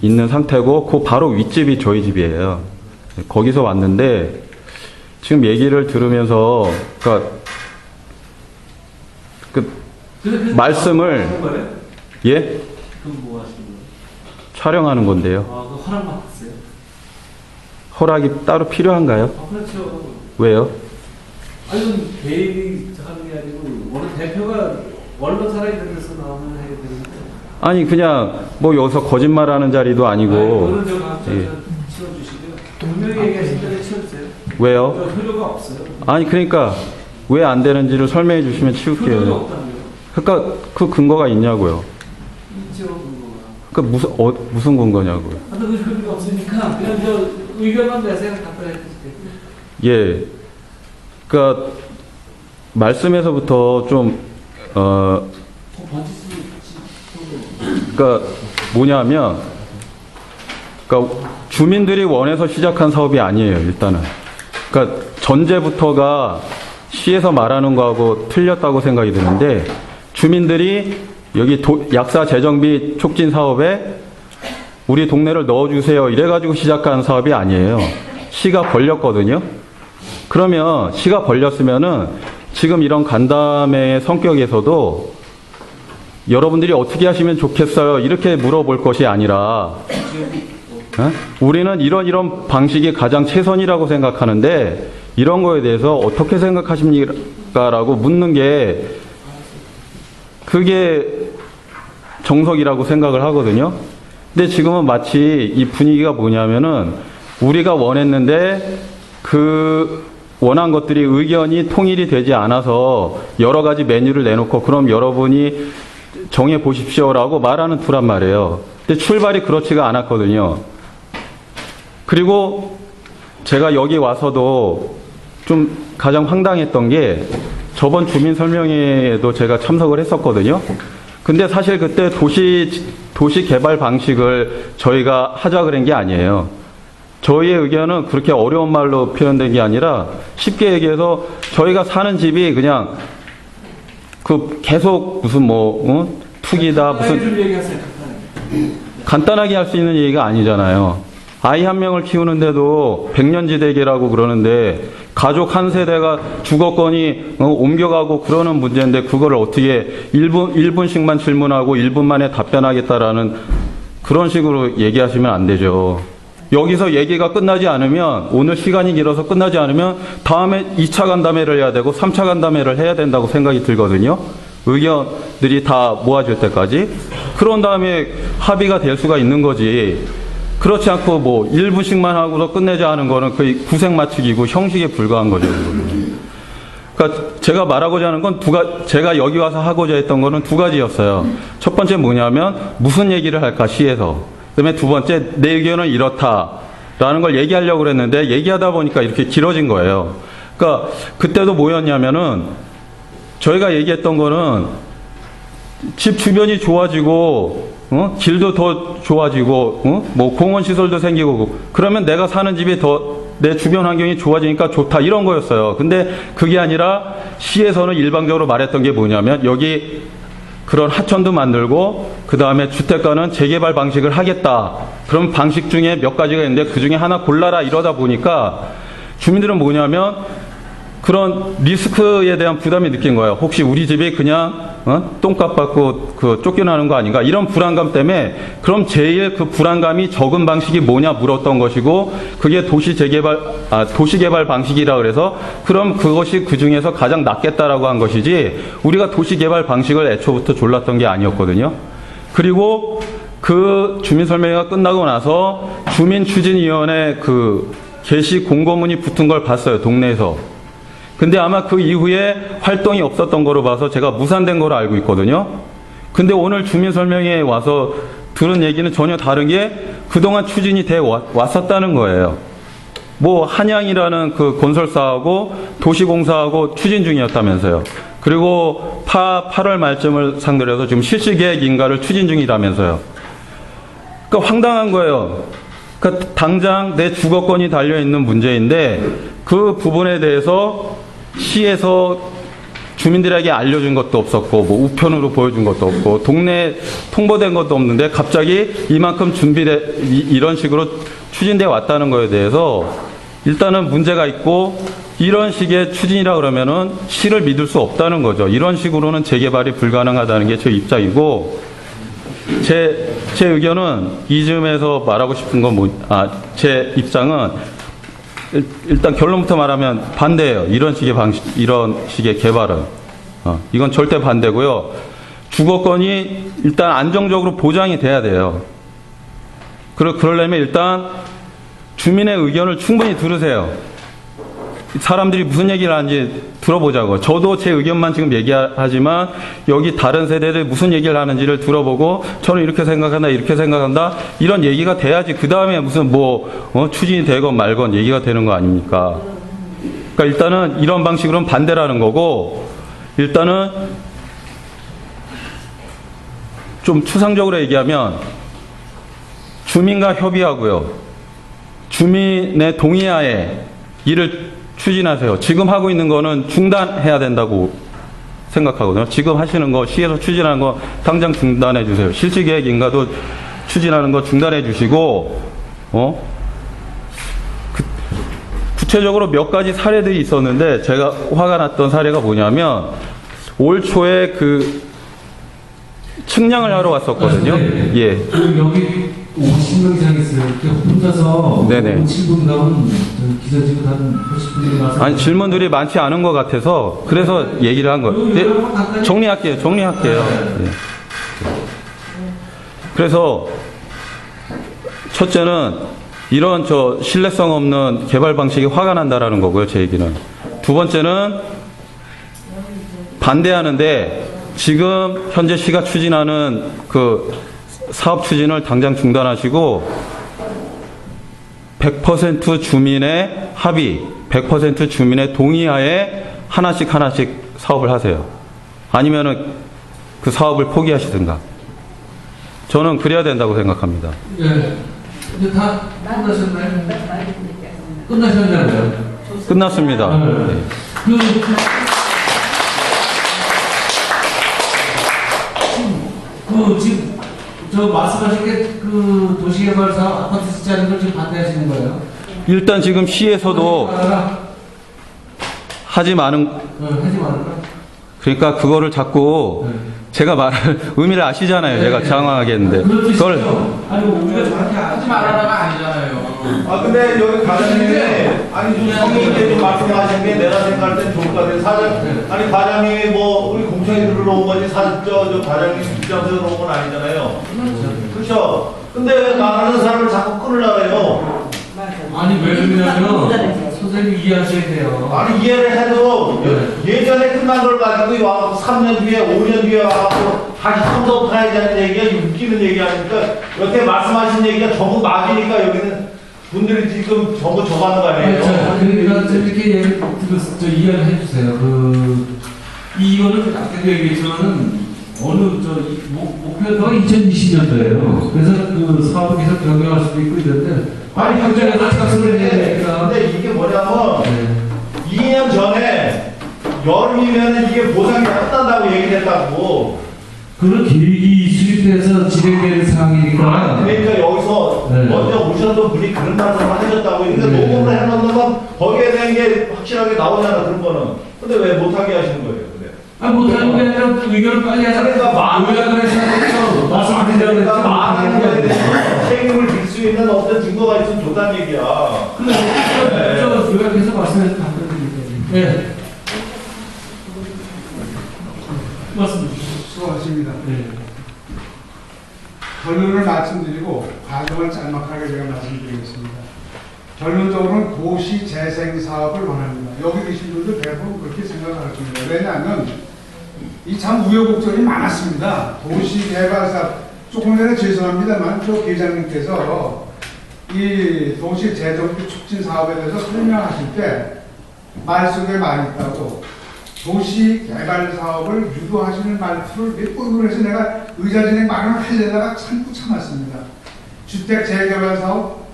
있는 상태고 그 바로 윗집이 저희 집이에요. 거기서 왔는데 지금 얘기를 들으면서 말씀을 예? 그럼 뭐 하시는 거예요? 촬영하는 건데요. 그 허락 받았어요? 허락이 따로 필요한가요? 그렇죠. 왜요? 아니 개인이 하는 게 아니고 원래 대표가 언론사라 이런 데서 나오면 해야 되는데 아니 그냥 뭐 여기서 거짓말하는 자리도 아니고. 그거는 저 예. 치워주시고요. 분명히 얘기하신 대로 치워주세요. 왜요? 효료가 없어요. 아니 그러니까 왜 안 되는지를 설명해 주시면 효료가 치울게요. 없다고요. 그러니까 그 근거가 있냐고요. 있죠 근거가. 그러니까 무슨 근거냐고요. 그 효료가 없으니까 그냥 저 의견만 내세요. 갖다 해드릴게요. 예. 그러니까 말씀에서부터 좀 그러니까 뭐냐면 그러니까 주민들이 원해서 시작한 사업이 아니에요. 일단은. 그러니까 전제부터가 시에서 말하는 거하고 틀렸다고 생각이 드는데 주민들이 여기 약사 재정비 촉진 사업에 우리 동네를 넣어주세요 이래가지고 시작한 사업이 아니에요. 시가 벌렸거든요. 그러면 시가 벌렸으면은 지금 이런 간담회의 성격에서도 여러분들이 어떻게 하시면 좋겠어요? 이렇게 물어볼 것이 아니라 우리는 이런 방식이 가장 최선이라고 생각하는데 이런 거에 대해서 어떻게 생각하십니까? 라고 묻는 게 그게 정석이라고 생각을 하거든요. 근데 지금은 마치 이 분위기가 뭐냐면은 우리가 원했는데 그 원한 것들이 의견이 통일이 되지 않아서 여러 가지 메뉴를 내놓고 그럼 여러분이 정해 보십시오라고 말하는 투란 말이에요. 근데 출발이 그렇지가 않았거든요. 그리고 제가 여기 와서도 좀 가장 황당했던 게 저번 주민 설명회에도 제가 참석을 했었거든요. 근데 사실 그때 도시 개발 방식을 저희가 하자 그런 게 아니에요. 저희의 의견은 그렇게 어려운 말로 표현된 게 아니라 쉽게 얘기해서 저희가 사는 집이 그냥 그 계속 무슨 투기다 무슨 간단하게 할 수 있는 얘기가 아니잖아요. 아이 한 명을 키우는데도 백년지대계라고 그러는데 가족 한 세대가 주거권이 옮겨가고 그러는 문제인데 그거를 어떻게 1분씩만 질문하고 1분 만에 답변하겠다라는 그런 식으로 얘기하시면 안 되죠. 여기서 얘기가 끝나지 않으면 오늘 시간이 길어서 끝나지 않으면 다음에 2차 간담회를 해야 되고 3차 간담회를 해야 된다고 생각이 들거든요. 의견들이 다 모아질 때까지. 그런 다음에 합의가 될 수가 있는 거지. 그렇지 않고 1분씩만 하고서 끝내자 하는 거는 거의 구색 맞추기고 형식에 불과한 거죠. 그러니까 제가 말하고자 하는 건 제가 여기 와서 하고자 했던 거는 두 가지였어요. 첫 번째 뭐냐면 무슨 얘기를 할까 시에서. 그다음에 두 번째 내 의견은 이렇다라는 걸 얘기하려고 그랬는데 얘기하다 보니까 이렇게 길어진 거예요. 그러니까 그때도 뭐였냐면은 저희가 얘기했던 거는 집 주변이 좋아지고 길도 더 좋아지고 공원 시설도 생기고 그러면 내가 사는 집이 더 내 주변 환경이 좋아지니까 좋다 이런 거였어요. 근데 그게 아니라 시에서는 일방적으로 말했던 게 뭐냐면 여기 그런 하천도 만들고 그 다음에 주택가는 재개발 방식을 하겠다. 그럼 방식 중에 몇 가지가 있는데 그 중에 하나 골라라 이러다 보니까 주민들은 뭐냐면 그런 리스크에 대한 부담이 느낀 거예요. 혹시 우리 집이 그냥 똥값 받고 쫓겨나는 거 아닌가 이런 불안감 때문에 그럼 제일 그 불안감이 적은 방식이 뭐냐 물었던 것이고 그게 도시개발 방식이라 그래서 그럼 그것이 그 중에서 가장 낫겠다라고 한 것이지 우리가 도시개발 방식을 애초부터 졸랐던 게 아니었거든요. 그리고 그 주민설명회가 끝나고 나서 주민추진위원회 그 게시 공고문이 붙은 걸 봤어요. 동네에서. 근데 아마 그 이후에 활동이 없었던 거로 봐서 제가 무산된 거로 알고 있거든요. 근데 오늘 주민설명회에 와서 들은 얘기는 전혀 다른 게 그동안 추진이 돼 왔었다는 거예요. 한양이라는 그 건설사하고 도시공사하고 추진 중이었다면서요. 그리고 8월 말쯤을 상대로 해서 지금 실시계획 인가를 추진 중이라면서요. 그러니까 황당한 거예요. 그러니까 당장 내 주거권이 달려있는 문제인데 그 부분에 대해서 시에서 주민들에게 알려준 것도 없었고 우편으로 보여준 것도 없고 동네에 통보된 것도 없는데 갑자기 이만큼 이런 식으로 추진돼 왔다는 거에 대해서 일단은 문제가 있고 이런 식의 추진이라 그러면은 시를 믿을 수 없다는 거죠. 이런 식으로는 재개발이 불가능하다는 게 제 입장이고 제 의견은 이쯤에서 말하고 싶은 건 제 입장은 일단 결론부터 말하면 반대예요. 이런 식의 개발은. 이건 절대 반대고요. 주거권이 일단 안정적으로 보장이 돼야 돼요. 그러려면 일단 주민의 의견을 충분히 들으세요. 사람들이 무슨 얘기를 하는지 들어보자고. 저도 제 의견만 지금 얘기하지만 여기 다른 세대들 무슨 얘기를 하는지를 들어보고 저는 이렇게 생각한다 이렇게 생각한다 이런 얘기가 돼야지 그 다음에 무슨 추진이 되건 말건 얘기가 되는 거 아닙니까? 그러니까 일단은 이런 방식으로는 반대라는 거고 일단은 좀 추상적으로 얘기하면 주민과 협의하고요. 주민의 동의하에 일을 추진하세요. 지금 하고 있는 거는 중단해야 된다고 생각하거든요. 지금 하시는 거, 시에서 추진하는 거 당장 중단해 주세요. 실시계획 인가도 추진하는 거 중단해 주시고, 구체적으로 몇 가지 사례들이 있었는데 제가 화가 났던 사례가 뭐냐면 올 초에 그 측량을 하러 왔었거든요. 예. 그 여기 50명 이상 있어요. 이렇게 혼자서 네네. 7분 가면 기사직은 한 80분이 와서 아니 질문들이 많지 않은 것 같아서 그래서 얘기를 한 거예요. 네, 정리할게요. 예. 그래서 첫째는 이런 신뢰성 없는 개발 방식이 화가 난다라는 거고요. 제 얘기는. 두 번째는 반대하는데 지금 현재 시가 추진하는 그 사업 추진을 당장 중단하시고 100% 주민의 합의, 100% 주민의 동의하에 하나씩 사업을 하세요. 아니면은 그 사업을 포기하시든가. 저는 그래야 된다고 생각합니다. 예. 이제 다 끝나셨나요? 끝나셨냐고요? 끝났습니다. 네. 지금 저 말씀하신 게 그 도시개발사 아파트 짓자는 걸 지금 반대하시는 거예요? 일단 지금 시에서도 하지 마는 그러니까 그거를 자꾸 제가 말할 의미를 아시잖아요. 제가 장황하겠는데 그걸 아니 우리가 저한테 하지 말아라가 아니잖아요. 아 근데 여기 과장님이 아니 좀 성의 있게 좀 말씀하신 게 내가 생각할 땐 좋을 것 같아요. 사장 아니 과장님이 뭐 우리 공청회 들어온 거지 저 과장님 입장에서 들어온 건 아니잖아요. 그렇죠. 근데 왜 말하는 사람을 자꾸 끊으려고 해요? 아니 왜 그러냐면 선생님 이해하셔야 돼요. 아니 이해를 해도 예전에 끝난 걸 가지고 와서 3년 뒤에 5년 뒤에 와서 다시 처음부터 해야지 얘기가 웃기는 얘기 아닙니까? 여태 말씀하신 얘기가 전부 맞으니까 여기는 분들이 지금 전부 적하는 거 아니에요? 그러니까 이렇게 얘기 이해를 해주세요. 이거는 아까도 얘기했지만은 어느 목표가 2020년도예요. 그래서 그 사업을 계속 변경할 수도 있고 이런데 아니 현장에서 착수를 해야 되니까. 근데 이게 뭐냐면 2년 전에 여름이면 이게 보상이 끝난다고 얘기를 했다고. 그런 계획이 수립돼서 진행되는 상황이니까. 그러니까 여기서 먼저 오셨던 분이 그런 말씀을 하셨다고. 그러니까 녹음을 해놓으면 거기에 대한 게 확실하게 나오잖아 그런 거는. 근데 왜 못하게 하시는 거예요? 못하는 게 아니라 의견을 빨리 하자. 그러니까 의견을 해서 말씀 안 드리려고 했죠. 많은 거에 대해서 책임을 질 수 있는 어떤 증거가 있으면 좋다는 얘기야. 그래서 요약해서 말씀해서 답변드릴게요. 네. 말씀 주시죠. 수고하십니다. 네. 결론을 말씀드리고 과정을 짤막하게 제가 말씀드리겠습니다. 결론적으로는 도시 재생 사업을 원합니다. 여기 계신 분들 대부분 그렇게 생각할 겁니다. 왜냐하면 이 참 우여곡절이 많았습니다. 도시 개발 사업 조금 전에 죄송합니다만 저 계장님께서 이 도시 재정비 촉진 사업에 대해서 설명하실 때 말 속에 많이 있다고 도시 개발 사업을 유도하시는 말투를 몇 번을 해서 내가 의자진행 말을 하려다가 참았습니다. 주택 재개발 사업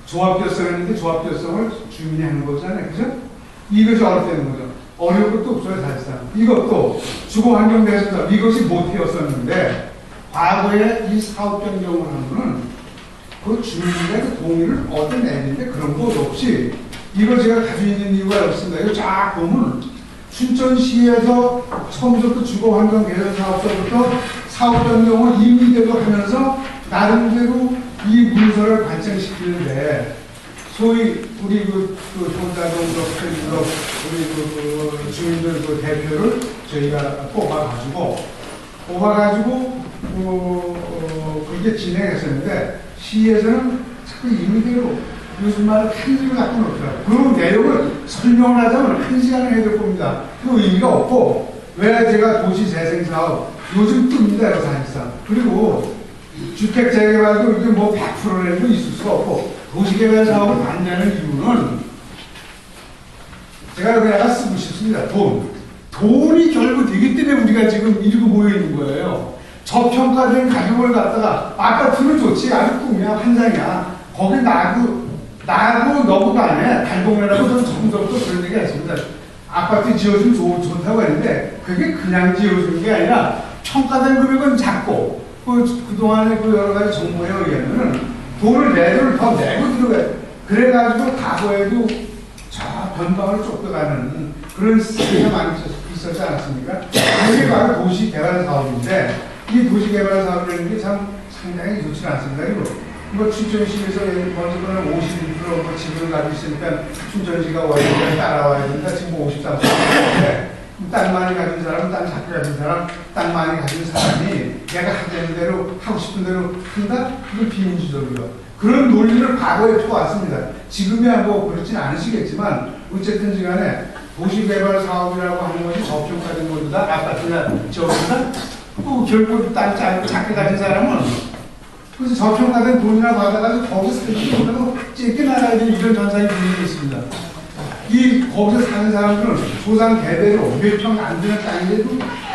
조합 결성했는데 조합 결성을 주민이 하는 거잖아요. 그죠? 이것이 어렵다는 거죠. 어려운 것도 없어요, 사실상. 이것도 주거환경대에서 이것이 못되었었는데 과거에 이 사업 변경을 하면은 그 주민들의 그 동의를 얻어내는데 그런 것 없이 이걸 제가 가지고 있는 이유가 없습니다. 이거 쫙 보면 춘천시에서 처음부터 주거환경 개선 사업서부터 사업 변경을 임의대로 하면서 나름대로 이 문서를 발전시키는데 소위 우리 손자동 우리 주민들 대표를 저희가 뽑아가지고 그렇게 진행했었는데 시에서는 자꾸 임의대로 요즘 말을 한지를 갖고 놓더라고요. 그 내용을 설명을 하자면 1시간을 해야 될 겁니다. 그 의미가 없고 왜 제가 도시재생사업 요즘 뜹니다 사실상. 그리고 주택 재개발도 이게 뭐 100%라는 거 있을 수가 없고 도시개발 사업을 반대하는 이유는 제가 그냥 쓰고 싶습니다. 돈이 결국 되기 때문에 우리가 지금 이러고 모여 있는 거예요. 저평가된 가격을 갖다가 아파트는 좋지 아주 꿈이야 환상이야. 거기 나하고 너무도 안 해. 달봉이라고 저는 처음부터 그런 얘기 했습니다. 아파트 지어주면 좋다고 했는데 그게 그냥 지어주는 게 아니라 평가된 금액은 작고 그동안에 그 여러 가지 정보에 의하면은 돈을 더 내고 들어가요. 그래가지고 과거에도 저 변방으로 쫓겨가는 그런 시기가 많이 있었지 않았습니까? 이게 바로 도시개발 사업인데 이 도시개발 사업이라는 게 참 상당히 좋지 않습니다. 그리고 뭐 춘천시에서 먼저는 51% 지분을 가지고 있으니까 춘천시가 월급을 따라와야 된다. 지금 53%인데 땅 많이 가진 사람, 땅 작게 가진 사람, 땅 많이 가진 사람이 내가 하자는 대로 하고 싶은 대로 한다? 그건 비민주적이요. 그런 논리를 과거에 펴왔습니다. 지금이야 뭐 그렇진 않으시겠지만 어쨌든 시간에 도시개발 사업이라고 하는 것이 접촉하는 것보다 아파트나 저보다 결국 땅 작게 가진 사람은 그래서 접촉하던 돈이나 받아가지고 거기서 살지 못하고 쫓겨나가야 되는 이런 전상이 분명히 있습니다. 이 거기서 사는 사람들은 조상 대대로 몇 평 안 되는 땅인데도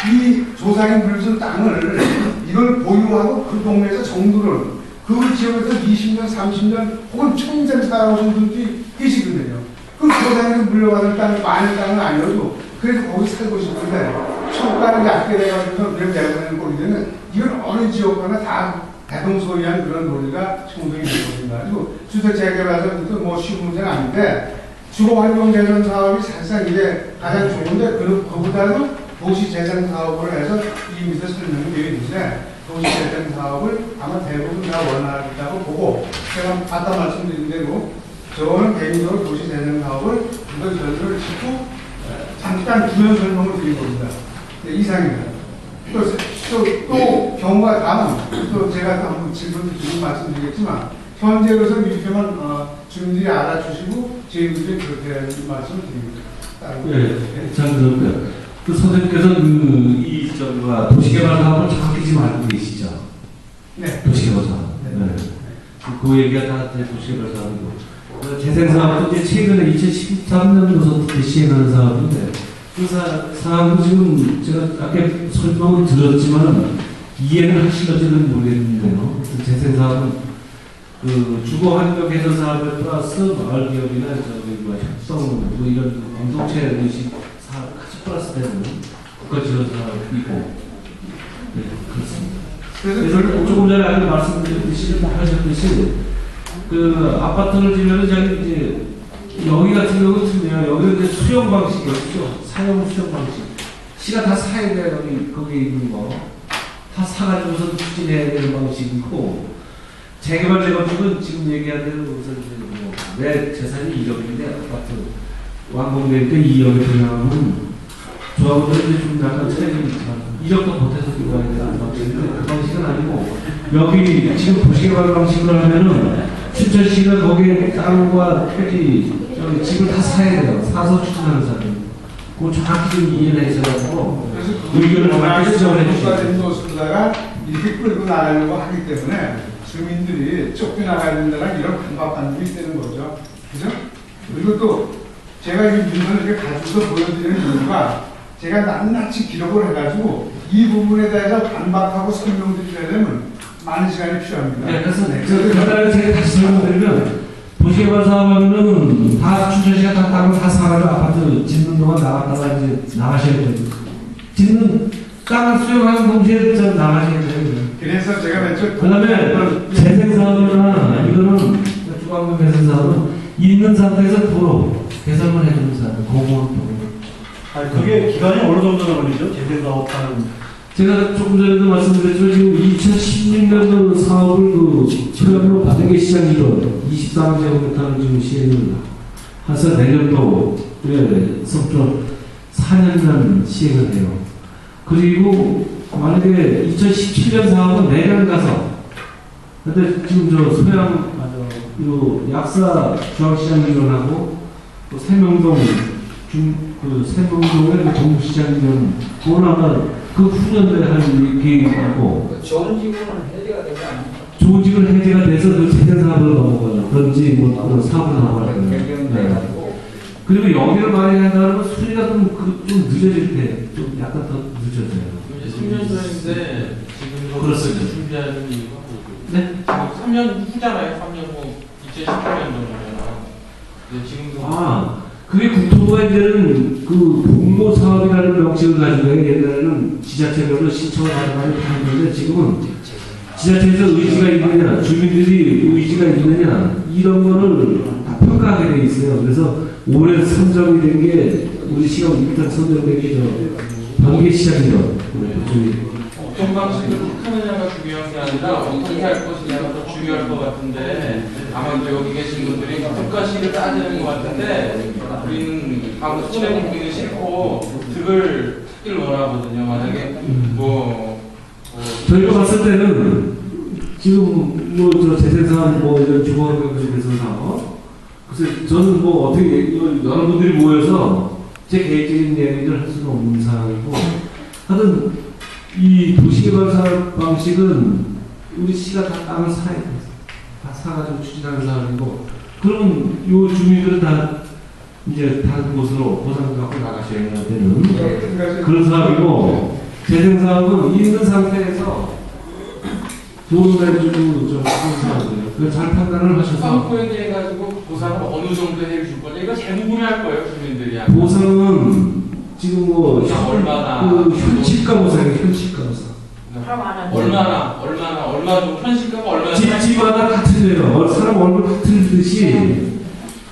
이 조상이 물려준 땅을 이걸 보유하고 그 동네에서 정부를 그 지역에서 20년, 30년 혹은 평생 살아오신 분들이 계시거든요. 그 조상에서 물려받은 땅, 많은 땅은 아니어도 그래서 거기 살고 싶은데 평가를 얕게 돼가지고 그냥 내보내는 꼴이 되는 이건 어느 지역가나 다 대동소이한 그런 논리가 충분히 있습니다. 그리고 주택 재개발에서도 뭐 쉬운 문제는 아닌데 주거환경 개선 사업이 사실상 이게 가장 좋은데 그보다도 도시재생 사업을 해서 이 밑에 설명이 되어 있는데 도시재생 사업을 아마 대부분 다 원하겠다고 보고 제가 아까 말씀드린 대로 저는 개인적으로 도시재생 사업을 이걸 전체를 짚고 잠깐 부연 설명을 드린 겁니다. 네, 이상입니다. 또 경우가 다음 또 제가 또 한번 질문 말씀드리겠지만 현재로서 이렇게만 주민들이 알아주시고 저희들이 그렇게 말씀을 드립니다. 네, 잘 들었고요. 그 선생님께서 이 도시개발 사업을 정확히 지금 알고 계시죠? 네. 도시개발 사업. 네. 그 얘기가 다 도시개발 사업이고 재생사업도 이제 최근에 2013년도부터 시행하는 사업인데 그 사업도 지금 제가 아까 설명을 드렸지만 이해는 하실지는 모르겠는데요. 재생사업은 그 주거환경 개선 사업을 플러스 마을기업이나 협성 뭐 이런 공동체 의식 사업 같이 플러스 되는 국가지원 사업이고 네, 그렇습니다. 그래서 조금 전에 아까 말씀하셨듯이 그 아파트를 지면은 저기 이제 여기 같은 경우 틀려요. 여기는 이제 수용 방식이었죠. 사용 수용 방식. 시가 다 사야 돼 거기 있는 거. 다 사가지고서 추진해야 되는 방식이고 재개발 재건축은 지금 얘기한 대로 내 재산이 2억인데 아파트 완공되니까 2억에 들어가면 조합원들이 좀 약간 차이가 있지만 2억도 못해서 들어가야 되는 방식인데 그 방식은 아니고 여기 지금 도시개발 방식으로 하면은 춘천시가 거기에 땅과 토지 집을 다 사야 돼요. 사서 추진하는 사람이. 그거 정확히 좀 이해를 해서가지고 의견을 정확히 수정을 해주시죠. 노숙자가 이렇게 끌고 나가려고 하기 때문에 주민들이 쫓겨나가야 된다는 이런 강박관념이 있다는 거죠. 그죠? 그리고 또 제가 이 문서를 이렇게 가져서 보여드리는 이유가 제가 낱낱이 기록을 해가지고 이 부분에 대해서 반박하고 설명드리려면 많은 시간이 필요합니다. 네, 그래서 간단하게 제가 다시 설명드리면 도시개발 사업은 다 춘천시가 다 땅을 다 사가지고 아파트 짓는 동안 나갔다가 이제 나가셔야 돼요. 짓는 땅을 수용하는 동시에 좀 나가셔야 돼요. 그래서 제가 맨 그 다음에 재생사업이나 이거는 주거환경 개선사업은 있는 상태에서 도로 개선을 해주는 사업, 공무원 도로. 아니, 그게 기간이 어느 정도 걸리죠? 재생사업하는. 제가 조금 전에도 말씀드렸지만 지금 2016년도 사업을 그 수령으로 받은 게 시장이로 24만 제곱미터를 지금 시행을 해서 내년도에 속도 4년간 시행을 해요. 그리고 만약에 2017년 사업은 내년 가서 근데 지금 저 소양 요 약사 중앙시장 일원하고 또 세명동 세명동의 동시장 일원 그건 아마 그 후년도에 할 계획이 있고 좋은 지구는 해제가 되지 않습니까? 좋은 지구는 해제가 돼서 그 재생사업으로 넘어가든지 뭐 사업으로 넘어가든지 변경돼가지고 그리고 여기를 많이 한다는 건 수리가 좀 늦어질 때 좀 약간 더 늦어져요. 3년 전인데 지금 그렇습니다. 준비하는 이유가 뭐고? 네? 3년 후잖아요. 3년 후 2019년 정도면. 근데 지금도 그게 국토부가 이제는 그 공모 사업이라는 명칭을 가지고 옛날에는 지자체별로 신청을 하는데 지금은 지자체에서 의지가 있느냐, 주민들이 의지가 있느냐 이런 거를 다 다 평가하게 돼 있어요. 그래서 올해 선정이 된 게 우리 시가 일단 선정된 게 번개 시장이죠. 어떤 방식으로 하느냐가 중요한 게 아니라 어떻게 할 것이냐가 더 중요할 것 같은데 아마도 여기 계신 분들이 국가식을 따지는 것 같은데 우리는 아무 손해 보기는 싫고 득을 찾기를 원하거든요. 만약에 저희가 봤을 때는 지금 뭐 저 재생산 뭐 이런 중앙경제 개선 사업 그래서 저는 뭐 어떻게 여러분들이 모여서 제 개인적인 얘기를 할 수는 없는 상황이고 하여튼 이 도시개발 사업 방식은 우리 시가 다 땅을 사야 돼. 다 사가지고 추진하는 사람이고 그러면 요 주민들은 다 이제 다른 곳으로 보상 갖고 나가셔야 되는 그런 사업이고 재생사업은 있는 상태에서 좋은 날 주고 좀 하는 사람이에요. 잘 판단을 하셔서 사업부에 대해 가지고 보상을 어느 정도 해줄 거냐 이거 잘 궁금해할 거예요 주민들이. 보상은 지금 뭐 얼마나 현실가 보상이에요. 현실가 보상. 얼마 정도 현실가가 얼마나 집마다 다 틀려요. 사람 얼굴 다 틀리듯이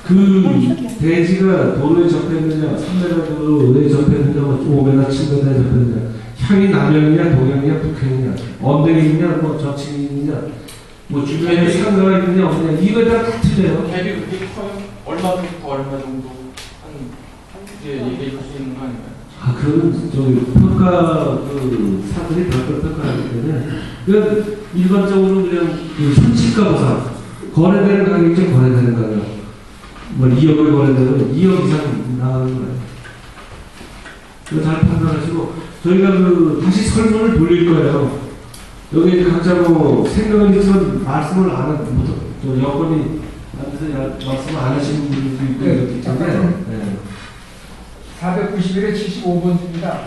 그 대지가 도로에 접했느냐, 3m 도로에 접했느냐, 5m, 7m에 접했느냐, 향이 남향이냐, 동향이냐, 북향이냐, 언덕이 있냐, 뭐 저층이 있냐, 뭐 주변에 상가가 있느냐, 없느냐, 이거 다 틀려요. 갭이 그렇게 커요? 얼마부터 얼마 정도 이제 얘기해 줄 수 있는 거 아닌가요? 아, 그러면 저기 평가 그 사들이 별도로 평가하기 때문에 그냥 일반적으로 그냥 그 현실가 보상 거래되는 가격이죠. 거래되는 가격 뭐 2억을 거래되면 2억 이상 나가는 거예요. 그거 잘 판단하시고 저희가 그 다시 설문을 돌릴 거예요. 여기 이제 각자 뭐 생각은 있지만 말씀을 안 하는 저 여건이 안 돼서 말씀을 안 하시는 분들도 있고 그렇기 때문에 491에 75번입니다.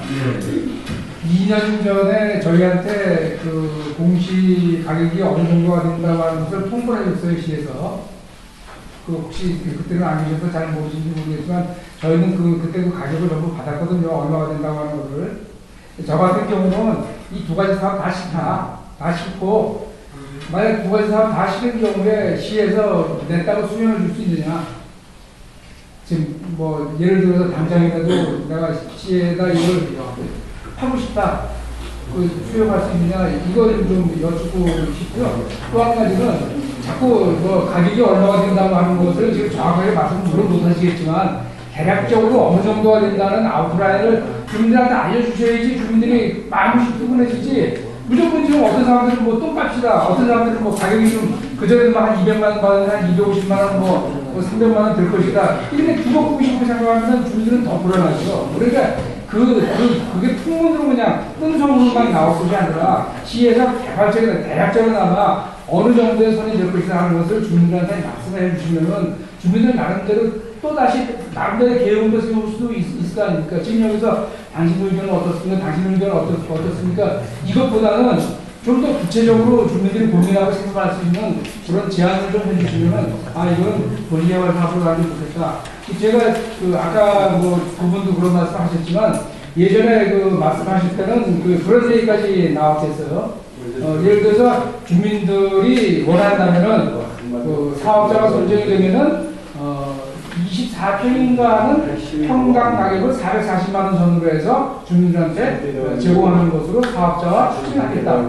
2년 전에 저희한테 그 공시 가격이 어느 정도가 된다고 하는 것을 통보를 해줬어요, 시에서. 그 혹시 그때는 안 계셔서 잘 모르시는지 모르겠지만 저희는 그때 그 가격을 전부 받았거든요. 얼마가 된다고 하는 거를. 저 같은 경우는 이 두 가지 사업 다 싫다. 다 싫고 만약 두 가지 사업 다 싫은 경우에 시에서 냈다고 수령을 줄 수 있느냐. 지금 뭐 예를 들어서 당장이라도 내가 시에다 이걸 하고 싶다. 그 수용할 수 있느냐 이걸 좀 여쭙고 싶고요. 또 한 가지는 자꾸 뭐 가격이 얼마가 된다고 하는 것을 지금 정확하게 말씀을 못 하시겠지만 대략적으로 어느 정도가 된다는 아웃라인을 주민들한테 알려주셔야지 주민들이 마음이 푸근해지지. 무조건 지금 어떤 사람들은 뭐 똥값이다. 어떤 사람들은 뭐 가격이 좀 그전에는 한 200만 원 받은 한 250만 원 뭐 300만 원 될 것이다. 이렇게 두고 싶고 생각하면 주민들은 더 불안하죠. 그러니까 그게 풍문으로 그냥 뜬소문만 나올 것이 아니라 시에서 개발적인 대략적으로나마 어느 정도의 선이 될 것이다 하는 것을 주민들한테 말씀해 주시면은 주민들 나름대로 또다시 나름대로 계획도 세울 수도 있을 거 아닙니까? 지금 여기서 당신 의견은 어떻습니까? 당신 의견은 어떻습니까? 이것보다는 좀 더 구체적으로 주민들이 고민하고 생각할 수 있는 그런 제안을 좀 해주시면은 이건 본의개발 사업으로 가면 좋겠다. 제가 아까 뭐 그분도 그런 말씀 하셨지만 예전에 말씀하실 때는 그런 얘기까지 나왔겠어요. 예를 들어서 주민들이 원한다면은 사업자가 선정이 되면은 24평인가 하는 평당 가격을 440만 원 선으로 해서 주민들한테 제공하는 것으로 사업자와 추진하겠다.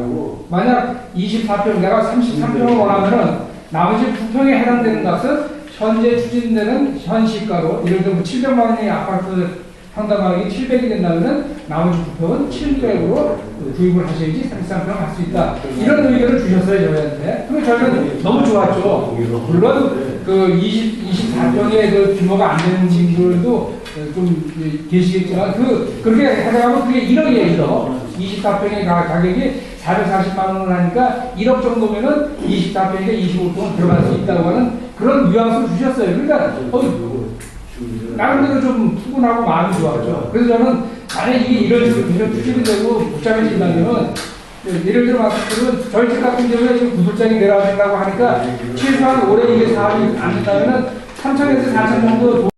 만약 24평, 내가 33평을 원하면은 나머지 9평에 해당되는 값은 현재 추진되는 현시가로 예를 들어 700만 원의 아파트 평당 가격이 700이 된다면은 나머지 9평은 700으로 구입을 하셔야지 33평을 할 수 있다. 이런 의견을 주셨어요, 저희한테. 그래서 저희는 너무 좋았죠. 물론 24평의 규모가 안 되는 분들도 좀 계시겠지만 그렇게 하다가면 그게 1억이에요. 24평의 가격이 440만 원을 하니까 1억 정도면은 24평에 25평은 들어갈 수 있다고 하는 그런 뉘앙스를 주셨어요. 그러니까 나름대로 좀 푸근하고 마음이 좋았죠. 그래서 저는 만약 이게 이런 식으로 계속 추진이 되고 복잡해진다면 예를 들어 말씀드리면 저희 집 같은 경우에 지금 구설장이 내려가신다고 하니까 최소한 올해 이게 사업이 안 된다면 3천에서 4천 정도